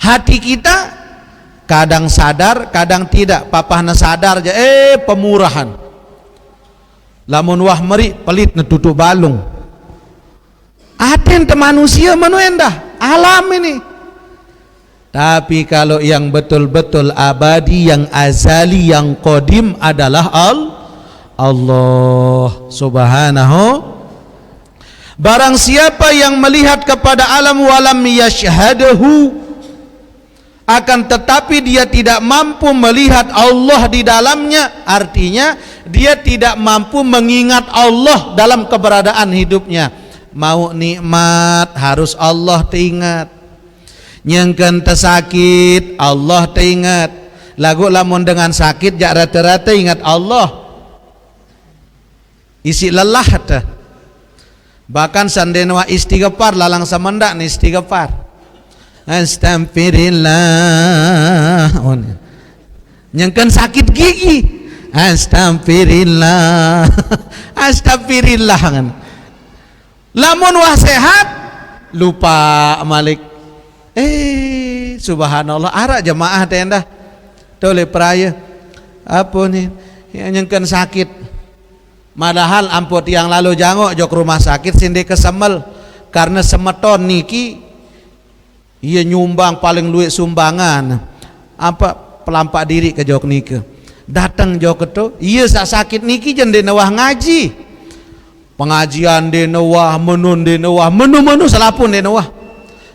Hati kita kadang sadar, kadang tidak. Papahna sadar aja, pemurahan. Lamun wah meri pelit netutuk balung. Aten te manusia manu endah, alam ini. Tapi kalau yang betul-betul abadi, yang azali, yang qadim adalah Allah subhanahu. Barang siapa yang melihat kepada alam walam yashhadahu, akan tetapi dia tidak mampu melihat Allah di dalamnya, artinya dia tidak mampu mengingat Allah dalam keberadaan hidupnya. Mau nikmat harus Allah teringat, nyengken tersakit Allah teringat. Lagu lamun dengan sakit jak rata-rata ingat Allah, isi lelah dah. Bahkan sandenwa istighfar lalang semendak ni istighfar, astaghfirullah. Nyengken sakit gigi, astaghfirullah. Astaghfirullah kan. Lamun wah sehat lupa malik. Subhanallah, arak jemaah tenda tole peraya apa nih yang nyengken sakit, padahal ampun yang lalu jangok jok rumah sakit sindi kesemel karena semeton niki ia nyumbang paling luwih sumbangan apa pelampak diri ke jok niki datang jok itu iya sakit niki jende nawah ngaji pengajian di Nawah, menun di Nawah, menu salapun di Nawah.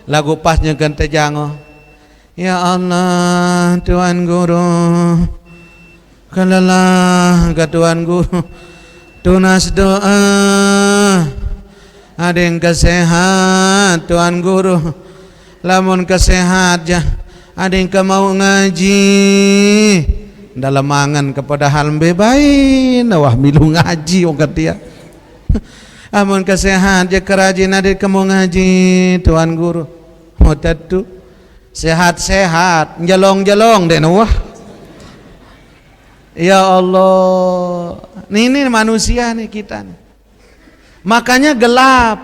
Lagu pasnya kan terjango. Ya Allah, Tuhan Guru, kalalah ke Tuhan Guru, tunas doa, ada yang kesehat Tuhan Guru, lamun kesehat ya, ada yang mau ngaji, dalam angan kepada hal bebain, wah milu ngaji orang dia. Amun kesehat je kerajin adik kamu ngaji Tuan Guru mau tentu sehat-sehat jelong-jelong deh wah ya Allah ini manusia nih kita nih. Makanya gelap.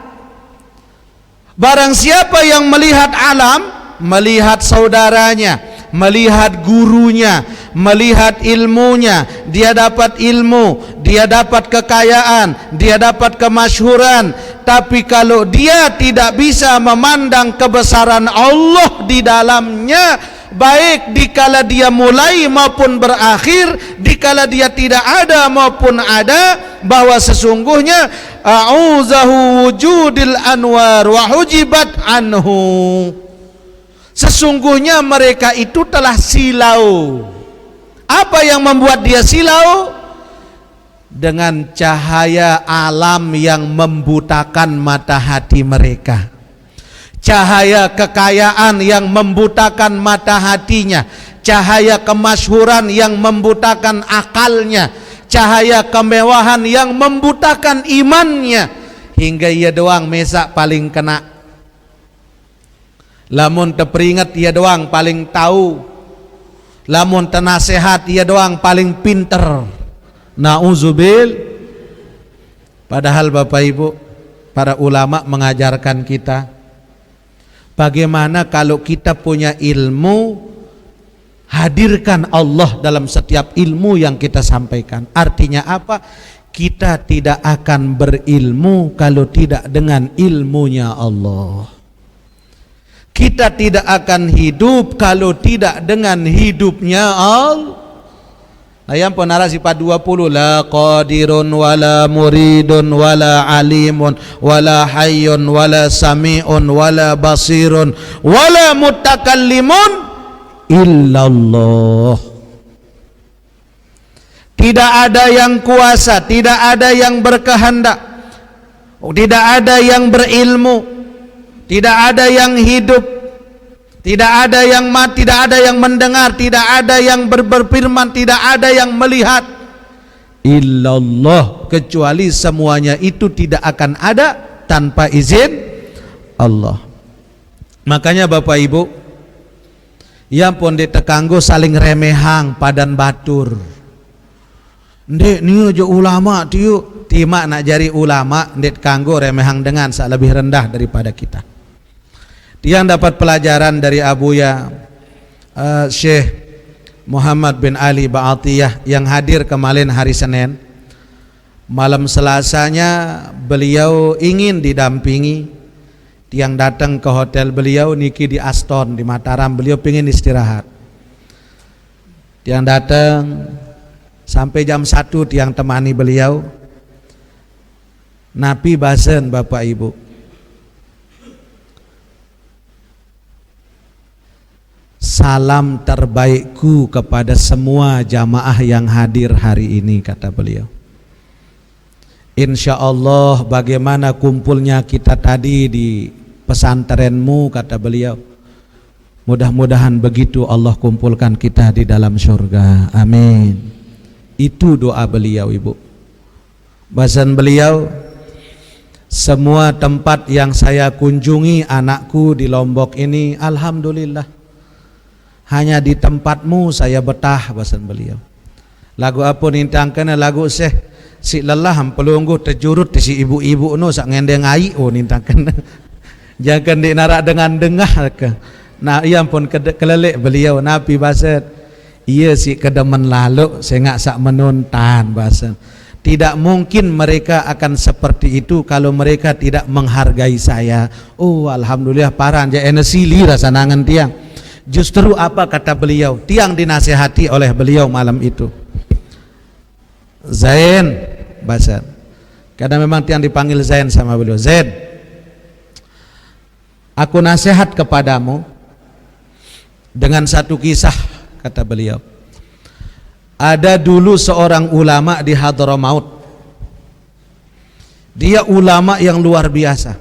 Barang siapa yang melihat alam, melihat saudaranya, melihat gurunya, melihat ilmunya, dia dapat ilmu, dia dapat kekayaan, dia dapat kemasyhuran, tapi kalau dia tidak bisa memandang kebesaran Allah di dalamnya, baik dikala dia mulai maupun berakhir, dikala dia tidak ada maupun ada, bahwa sesungguhnya a'udzahu wujudil anwar wa hujibat anhu, sesungguhnya mereka itu telah silau. Apa yang membuat dia silau? Dengan cahaya alam yang membutakan mata hati mereka, cahaya kekayaan yang membutakan mata hatinya, cahaya kemasyhuran yang membutakan akalnya, cahaya kemewahan yang membutakan imannya, hingga ia doang mesak paling kena. Lamun terperingat ia doang paling tahu, lamun tenasehat ia doang paling pinter. Nauzubil. Padahal Bapak Ibu, para ulama mengajarkan kita bagaimana kalau kita punya ilmu, hadirkan Allah dalam setiap ilmu yang kita sampaikan. Artinya apa? Kita tidak akan berilmu kalau tidak dengan ilmunya Allah. Kita tidak akan hidup kalau tidak dengan hidupnya Allah. Ayam penara sifat 20, la qadirun wala muridun wala alimun wala hayyun wala sami'un wala basirun wala mutakallimun illallah. Tidak ada yang kuasa, tidak ada yang berkehendak, tidak ada yang berilmu, tidak ada yang hidup, tidak ada yang mati, tidak ada yang mendengar, tidak ada yang berfirman, tidak ada yang melihat illallah, kecuali semuanya itu tidak akan ada tanpa izin Allah. Makanya Bapak Ibu, yang pun ditekanggo saling remehang padan batur. Ndek niu jo ulama tiu, timak nak jari ulama ndek kanggo remehang dengan sak lebih rendah daripada kita. Yang dapat pelajaran dari Abuya Syekh Muhammad bin Ali Ba'atiyah yang hadir kemarin hari Senin. Malam Selasanya beliau ingin didampingi, yang datang ke hotel beliau niki di Aston di Mataram, beliau ingin istirahat. Yang datang sampai jam 1 yang temani beliau. Nabi basen Bapak Ibu, salam terbaikku kepada semua jamaah yang hadir hari ini, kata beliau. Insya Allah bagaimana kumpulnya kita tadi di pesantrenmu, kata beliau, mudah-mudahan begitu Allah kumpulkan kita di dalam surga, amin. Itu doa beliau Ibu. Bahasan beliau, semua tempat yang saya kunjungi anakku di Lombok ini, alhamdulillah, hanya di tempatmu saya betah, bahasan beliau. Lagu apa nintangkan lagu si lelah pelunggu terjurut si ibu-ibu no sak ngendeng ai nintangkan. Jangan dinarak dengan dengar ke. Nah ia pun kelelek beliau Nabi bahasan, iya si kedemen lalu saya ngak sak menuntan bahasan. Tidak mungkin mereka akan seperti itu kalau mereka tidak menghargai saya. Oh alhamdulillah parah aja enesili rasa nangan tiang. Justru apa kata beliau, tiang dinasihati oleh beliau malam itu. Zain Basan, Karena memang yang dipanggil Zain sama beliau, Zain, aku nasihat kepadamu dengan satu kisah, kata beliau. Ada dulu seorang ulama di Hadramaut. Dia ulama yang luar biasa.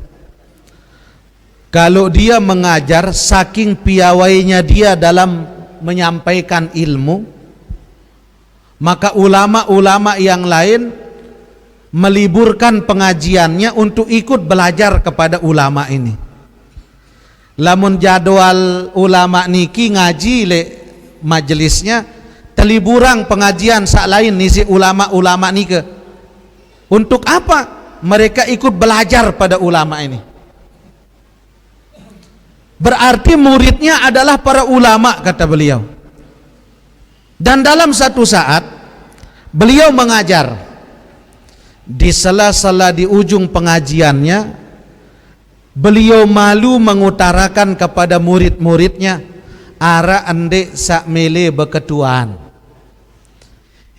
Kalau dia mengajar, saking piawainya dia dalam menyampaikan ilmu, maka ulama-ulama yang lain meliburkan pengajiannya untuk ikut belajar kepada ulama ini. Lamun jadwal ulama niki ngaji le majelisnya, teliburang pengajian sak lain nisi ulama-ulama nike. Untuk apa? Mereka ikut belajar pada ulama ini. Berarti muridnya adalah para ulama, kata beliau. Dan dalam satu saat beliau mengajar, di sela-sela di ujung pengajiannya beliau malu mengutarakan kepada murid-muridnya, ara ande sak mele beketuan.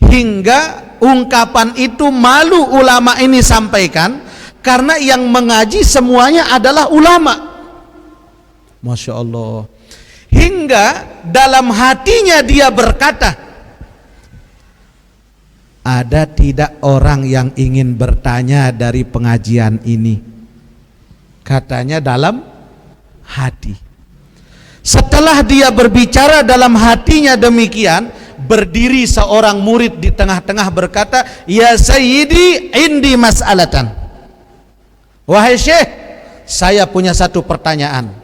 Hingga ungkapan itu malu ulama ini sampaikan, karena yang mengaji semuanya adalah ulama. Masya Allah. Hingga dalam hatinya dia berkata, ada tidak orang yang ingin bertanya dari pengajian ini? Katanya dalam hati. Setelah dia berbicara dalam hatinya demikian, berdiri seorang murid di tengah-tengah berkata, ya sayyidi indi mas'alatan. Wahai syekh, saya punya satu pertanyaan.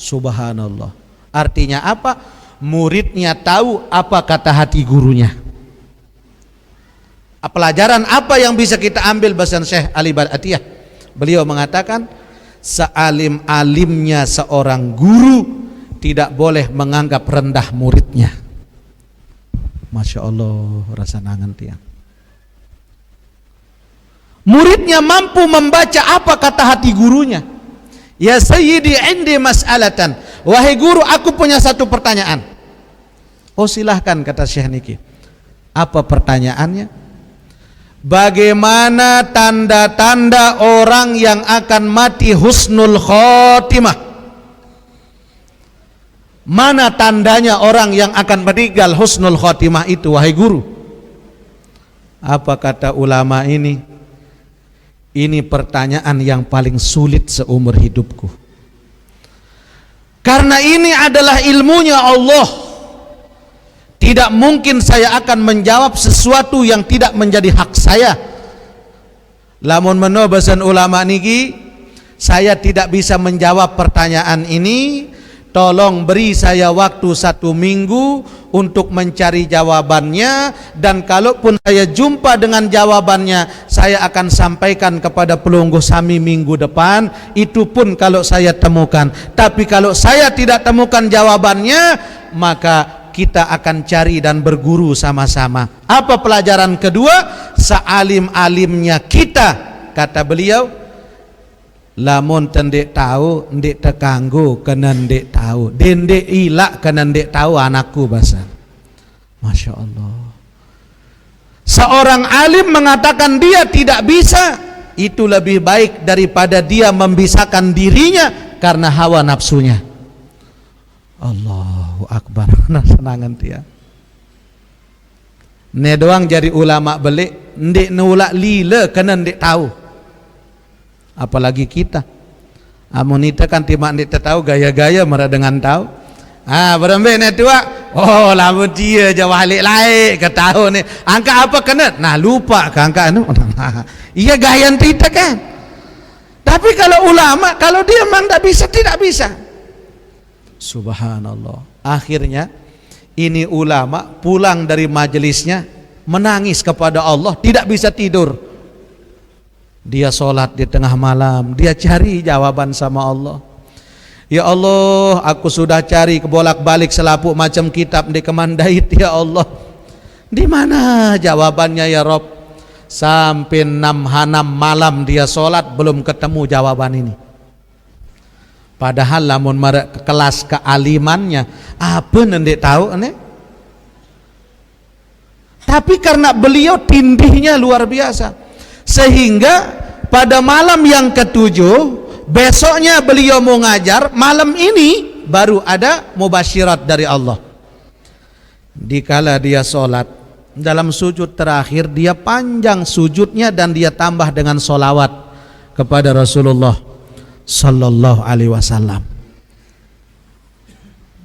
Subhanallah. Artinya apa? Muridnya tahu apa kata hati gurunya. Pelajaran apa yang bisa kita ambil bahasa Syekh Ali Atiyah? Beliau mengatakan, sealim-alimnya seorang guru tidak boleh menganggap rendah muridnya. Masya Allah, rasa nangan tiang. Muridnya mampu membaca apa kata hati gurunya. Ya sayyidi indi mas'alatan. Wahai guru, aku punya satu pertanyaan. Oh silahkan, kata Syekh niki. Apa pertanyaannya? Bagaimana tanda-tanda orang yang akan mati husnul khotimah? Mana tandanya orang yang akan meninggal husnul khotimah itu, wahai guru? Apa kata ulama ini? Ini pertanyaan yang paling sulit seumur hidupku. Karena ini adalah ilmunya Allah. Tidak mungkin saya akan menjawab sesuatu yang tidak menjadi hak saya. Lamun menobasan ulama niki, saya tidak bisa menjawab pertanyaan ini. Tolong beri saya waktu 1 minggu untuk mencari jawabannya, dan kalaupun saya jumpa dengan jawabannya, saya akan sampaikan kepada pelungguh Sami minggu depan. Itu pun kalau saya temukan. Tapi kalau saya tidak temukan jawabannya, maka kita akan cari dan berguru sama-sama. Apa pelajaran kedua? Sealim-alimnya kita, kata beliau, lamun tendek tahu ndek tekanggu kena ndek tahu, dendek ilak kena ndek tahu anakku bahasa. Masya Allah. Seorang alim mengatakan dia tidak bisa, itu lebih baik daripada dia membisahkan dirinya karena hawa nafsunya. Allahu Akbar. Nah, senangan dia. Ne doang jadi ulama belik, ndek nulak lila kena ndek tahu. Apalagi kita. Amunita kan timak ndek tahu gaya-gaya merah dengan tahu. Berembe ne tua. Oh, lamun dia jawab laik ke tahu ni. Angka apa kena? Nah, lupa ke angka anu. Iya gaya kita kan. Tapi kalau ulama, kalau dia memang tidak bisa. Subhanallah. Akhirnya ini ulama pulang dari majelisnya menangis kepada Allah, tidak bisa tidur. Dia sholat di tengah malam, dia cari jawaban sama Allah. Ya Allah, aku sudah cari kebolak-balik selapuk macam kitab di kemandait, ya Allah. Di mana jawabannya ya Rob? Sampai 6 malam dia sholat belum ketemu jawaban ini. Padahal lamun mereka kelas kealimannya apa nendek tahu ane? Tapi karena beliau tindihnya luar biasa, sehingga pada malam yang ketujuh, besoknya beliau mau ngajar, malam ini baru ada mubasyirat dari Allah. Dikala dia sholat, dalam sujud terakhir dia panjang sujudnya dan dia tambah dengan solawat kepada Rasulullah Sallallahu Alaihi Wasallam.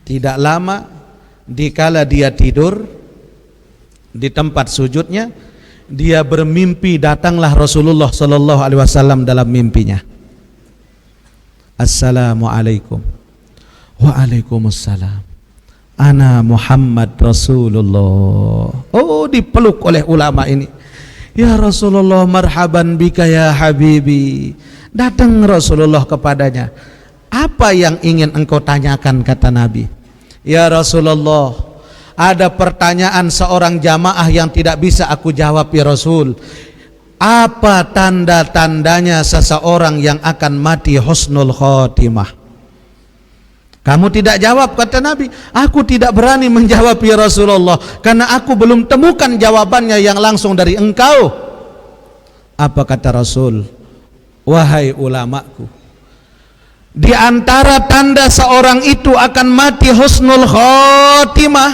Tidak lama, dikala dia tidur di tempat sujudnya, dia bermimpi datanglah Rasulullah Sallallahu Alaihi Wasallam dalam mimpinya. Assalamualaikum. Waalaikumsalam. Ana Muhammad Rasulullah. Oh, dipeluk oleh ulama ini. Ya Rasulullah, marhaban bika ya habibi. Datang Rasulullah kepadanya. Apa yang ingin engkau tanyakan, kata Nabi. Ya Rasulullah, ada pertanyaan seorang jamaah yang tidak bisa aku jawab ya Rasul. Apa tanda-tandanya seseorang yang akan mati husnul khotimah? Kamu tidak jawab, kata Nabi. Aku tidak berani menjawab ya Rasulullah, karena aku belum temukan jawabannya yang langsung dari engkau. Apa kata Rasul? Wahai ulamaku, di antara tanda seorang itu akan mati husnul khotimah,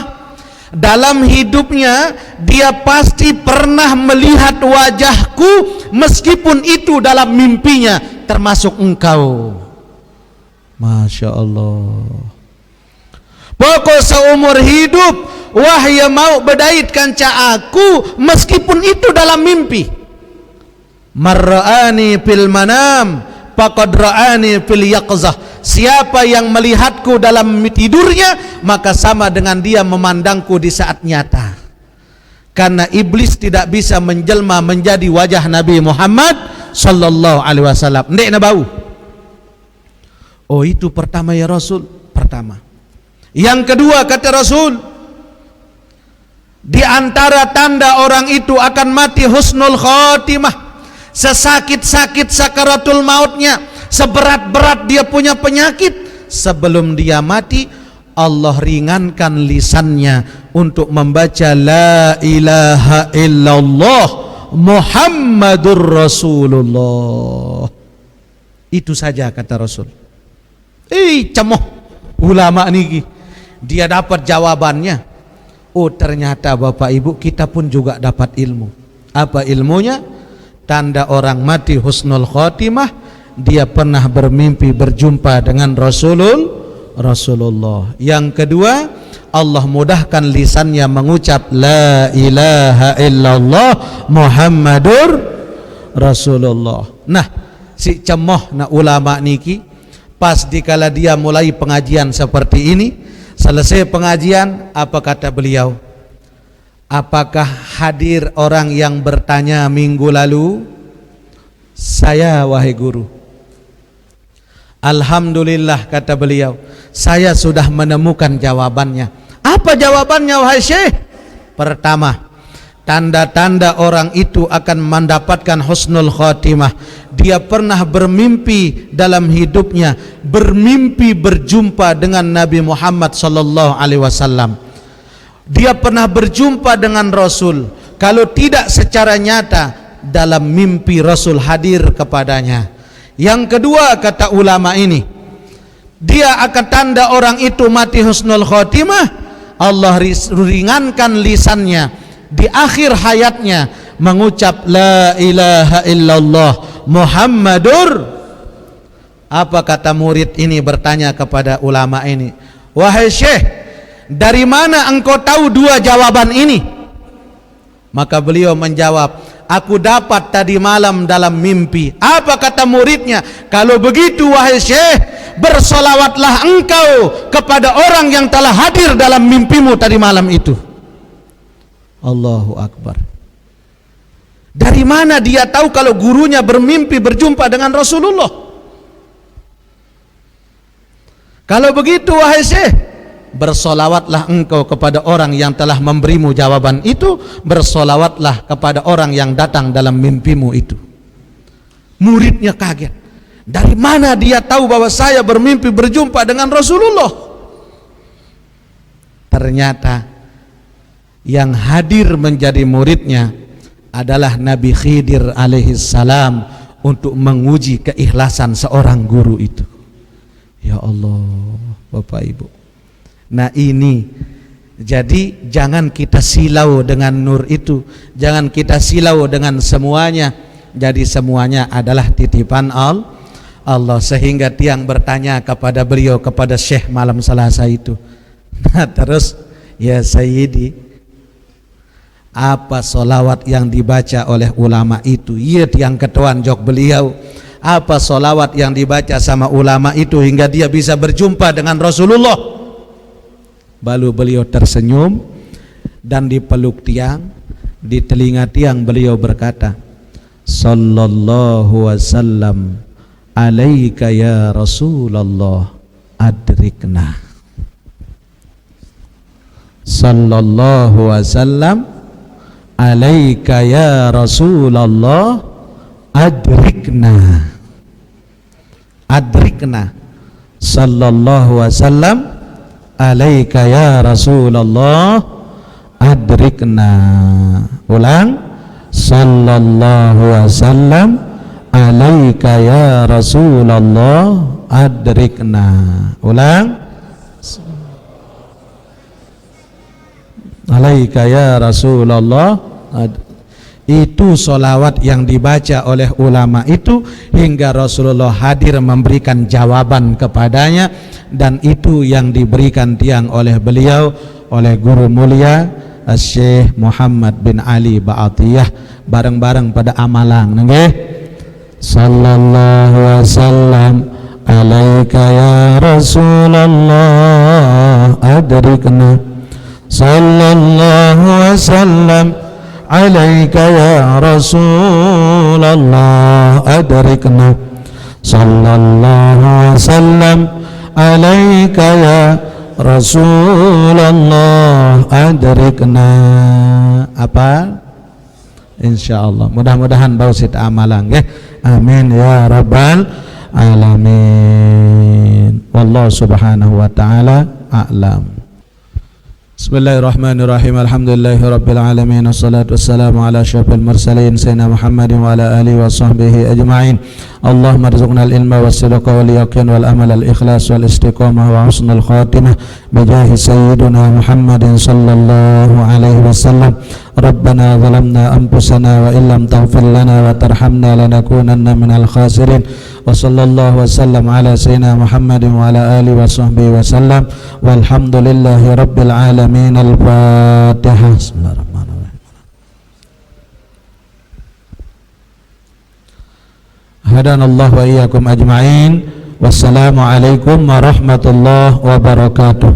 dalam hidupnya dia pasti pernah melihat wajahku, meskipun itu dalam mimpinya, termasuk engkau. Masya Allah. Pokok seumur hidup wahya mau bedaitkan ca aku, meskipun itu dalam mimpi. Marra'ani fil manam faqad ra'ani fil yaqzah. Siapa yang melihatku dalam tidurnya, maka sama dengan dia memandangku di saat nyata. Karena iblis tidak bisa menjelma menjadi wajah Nabi Muhammad sallallahu alaihi wasallam. Ndek na bau. Oh, itu pertama ya Rasul, pertama. Yang kedua kata Rasul, di antara tanda orang itu akan mati husnul khotimah, sesakit-sakit sakaratul mautnya, seberat-berat dia punya penyakit, sebelum dia mati Allah ringankan lisannya untuk membaca la ilaha illallah Muhammadur Rasulullah. Itu saja kata Rasul. Cemoh ulama niki, dia dapat jawabannya. Oh, ternyata Bapak Ibu, kita pun juga dapat ilmu. Apa ilmunya? Tanda orang mati husnul khotimah, dia pernah bermimpi berjumpa dengan Rasulullah. Yang kedua, Allah mudahkan lisannya mengucap la ilaha illallah Muhammadur Rasulullah. Nah, si cemoh na ulama niki, pas dikala dia mulai pengajian seperti ini, selesai pengajian, apa kata beliau? Apakah hadir orang yang bertanya minggu lalu? Saya, wahai guru. Alhamdulillah, kata beliau, saya sudah menemukan jawabannya. Apa jawabannya, wahai Syekh? Pertama, tanda-tanda orang itu akan mendapatkan husnul khotimah, dia pernah bermimpi dalam hidupnya, bermimpi berjumpa dengan Nabi Muhammad sallallahu alaihi wasallam. Dia pernah berjumpa dengan Rasul, kalau tidak secara nyata, dalam mimpi Rasul hadir kepadanya. Yang kedua kata ulama ini, dia akan tanda orang itu mati husnul khotimah, Allah ringankan lisannya di akhir hayatnya mengucap la ilaha illallah Muhammadur. Apa kata murid ini bertanya kepada ulama ini, wahai Syekh, dari mana engkau tahu dua jawaban ini? Maka beliau menjawab, aku dapat tadi malam dalam mimpi. Apa kata muridnya? Kalau begitu wahai Syekh, bersolawatlah engkau kepada orang yang telah hadir dalam mimpimu tadi malam itu. Allahu Akbar. Dari mana dia tahu kalau gurunya bermimpi berjumpa dengan Rasulullah? Kalau begitu wahai Syekh, bersolawatlah engkau kepada orang yang telah memberimu jawaban itu, bersolawatlah kepada orang yang datang dalam mimpimu itu. Muridnya kaget. Dari mana dia tahu bahwa saya bermimpi berjumpa dengan Rasulullah? Ternyata yang hadir menjadi muridnya adalah Nabi Khidir alaihi salam, untuk menguji keikhlasan seorang guru itu. Ya Allah, Bapak Ibu. Nah ini, jadi jangan kita silau dengan nur itu, jangan kita silau dengan semuanya. Jadi semuanya adalah titipan Allah, sehingga tiang bertanya kepada beliau, kepada Syekh malam Selasa itu. Nah terus, ya Sayyidi, apa solawat yang dibaca oleh ulama itu? Iya tiang ketuan jok beliau, apa solawat yang dibaca sama ulama itu hingga dia bisa berjumpa dengan Rasulullah? Lalu beliau tersenyum dan dipeluk tiang, di telinga tiang beliau berkata, sallallahu wasallam alaika ya Rasulullah adrikna. Sallallahu wasallam alaika ya Rasulullah adrikna. Adrikna. Sallallahu wasallam alaika ya Rasulullah adrikna. Ulang. Sallallahu wasallam alaika ya Rasulullah adrikna. Ulang. Alaika ya Rasulullah. Itu solawat yang dibaca oleh ulama itu hingga Rasulullah hadir memberikan jawaban kepadanya, dan itu yang diberikan tiang oleh beliau, oleh guru mulia Syekh Muhammad bin Ali Ba'atiyah, bareng-bareng pada amalang nggih. Sallallahu wasallam alaika ya Rasulullah adrikna. Sallallahu wasallam alaika ya Rasulullah adrikna. Sallallahu wasallam alaika ya Rasulullah adrikna. Apa? Insyaallah. Mudah-mudahan bausit amalan nggih. Amin ya rabbal alamin. Wallahu subhanahu wa ta'ala a'lam. Bismillahirrahmanirrahim. Alhamdulillahi rabbil alamin. Wassalatu wassalamu ala asyrafil mursalin sayyidina Muhammadin wa ala alihi wa sahbihi ajma'in. Allahumma rzuqna al-ilma was-sidqa wal yaqin wal amal al-ikhlas wal istiqamah wa husnul khatimah bijahi sayyidina Muhammadin sallallahu alaihi wasallam. Rabbana zalamna anfusana wa illam taghfir lana wa tarhamna lanakunanna minal khasirin. Wa sallallahu wasallam ala sayyidina Muhammadin wa ala alihi wa sahbihi wasallam. Walhamdulillahi rabbil alamin. Al-Fatihah. Bismillahirrahmanirrahim. Hadanallahu wa iyyakum ajma'in. Wassalamu alaikum warahmatullahi wabarakatuh.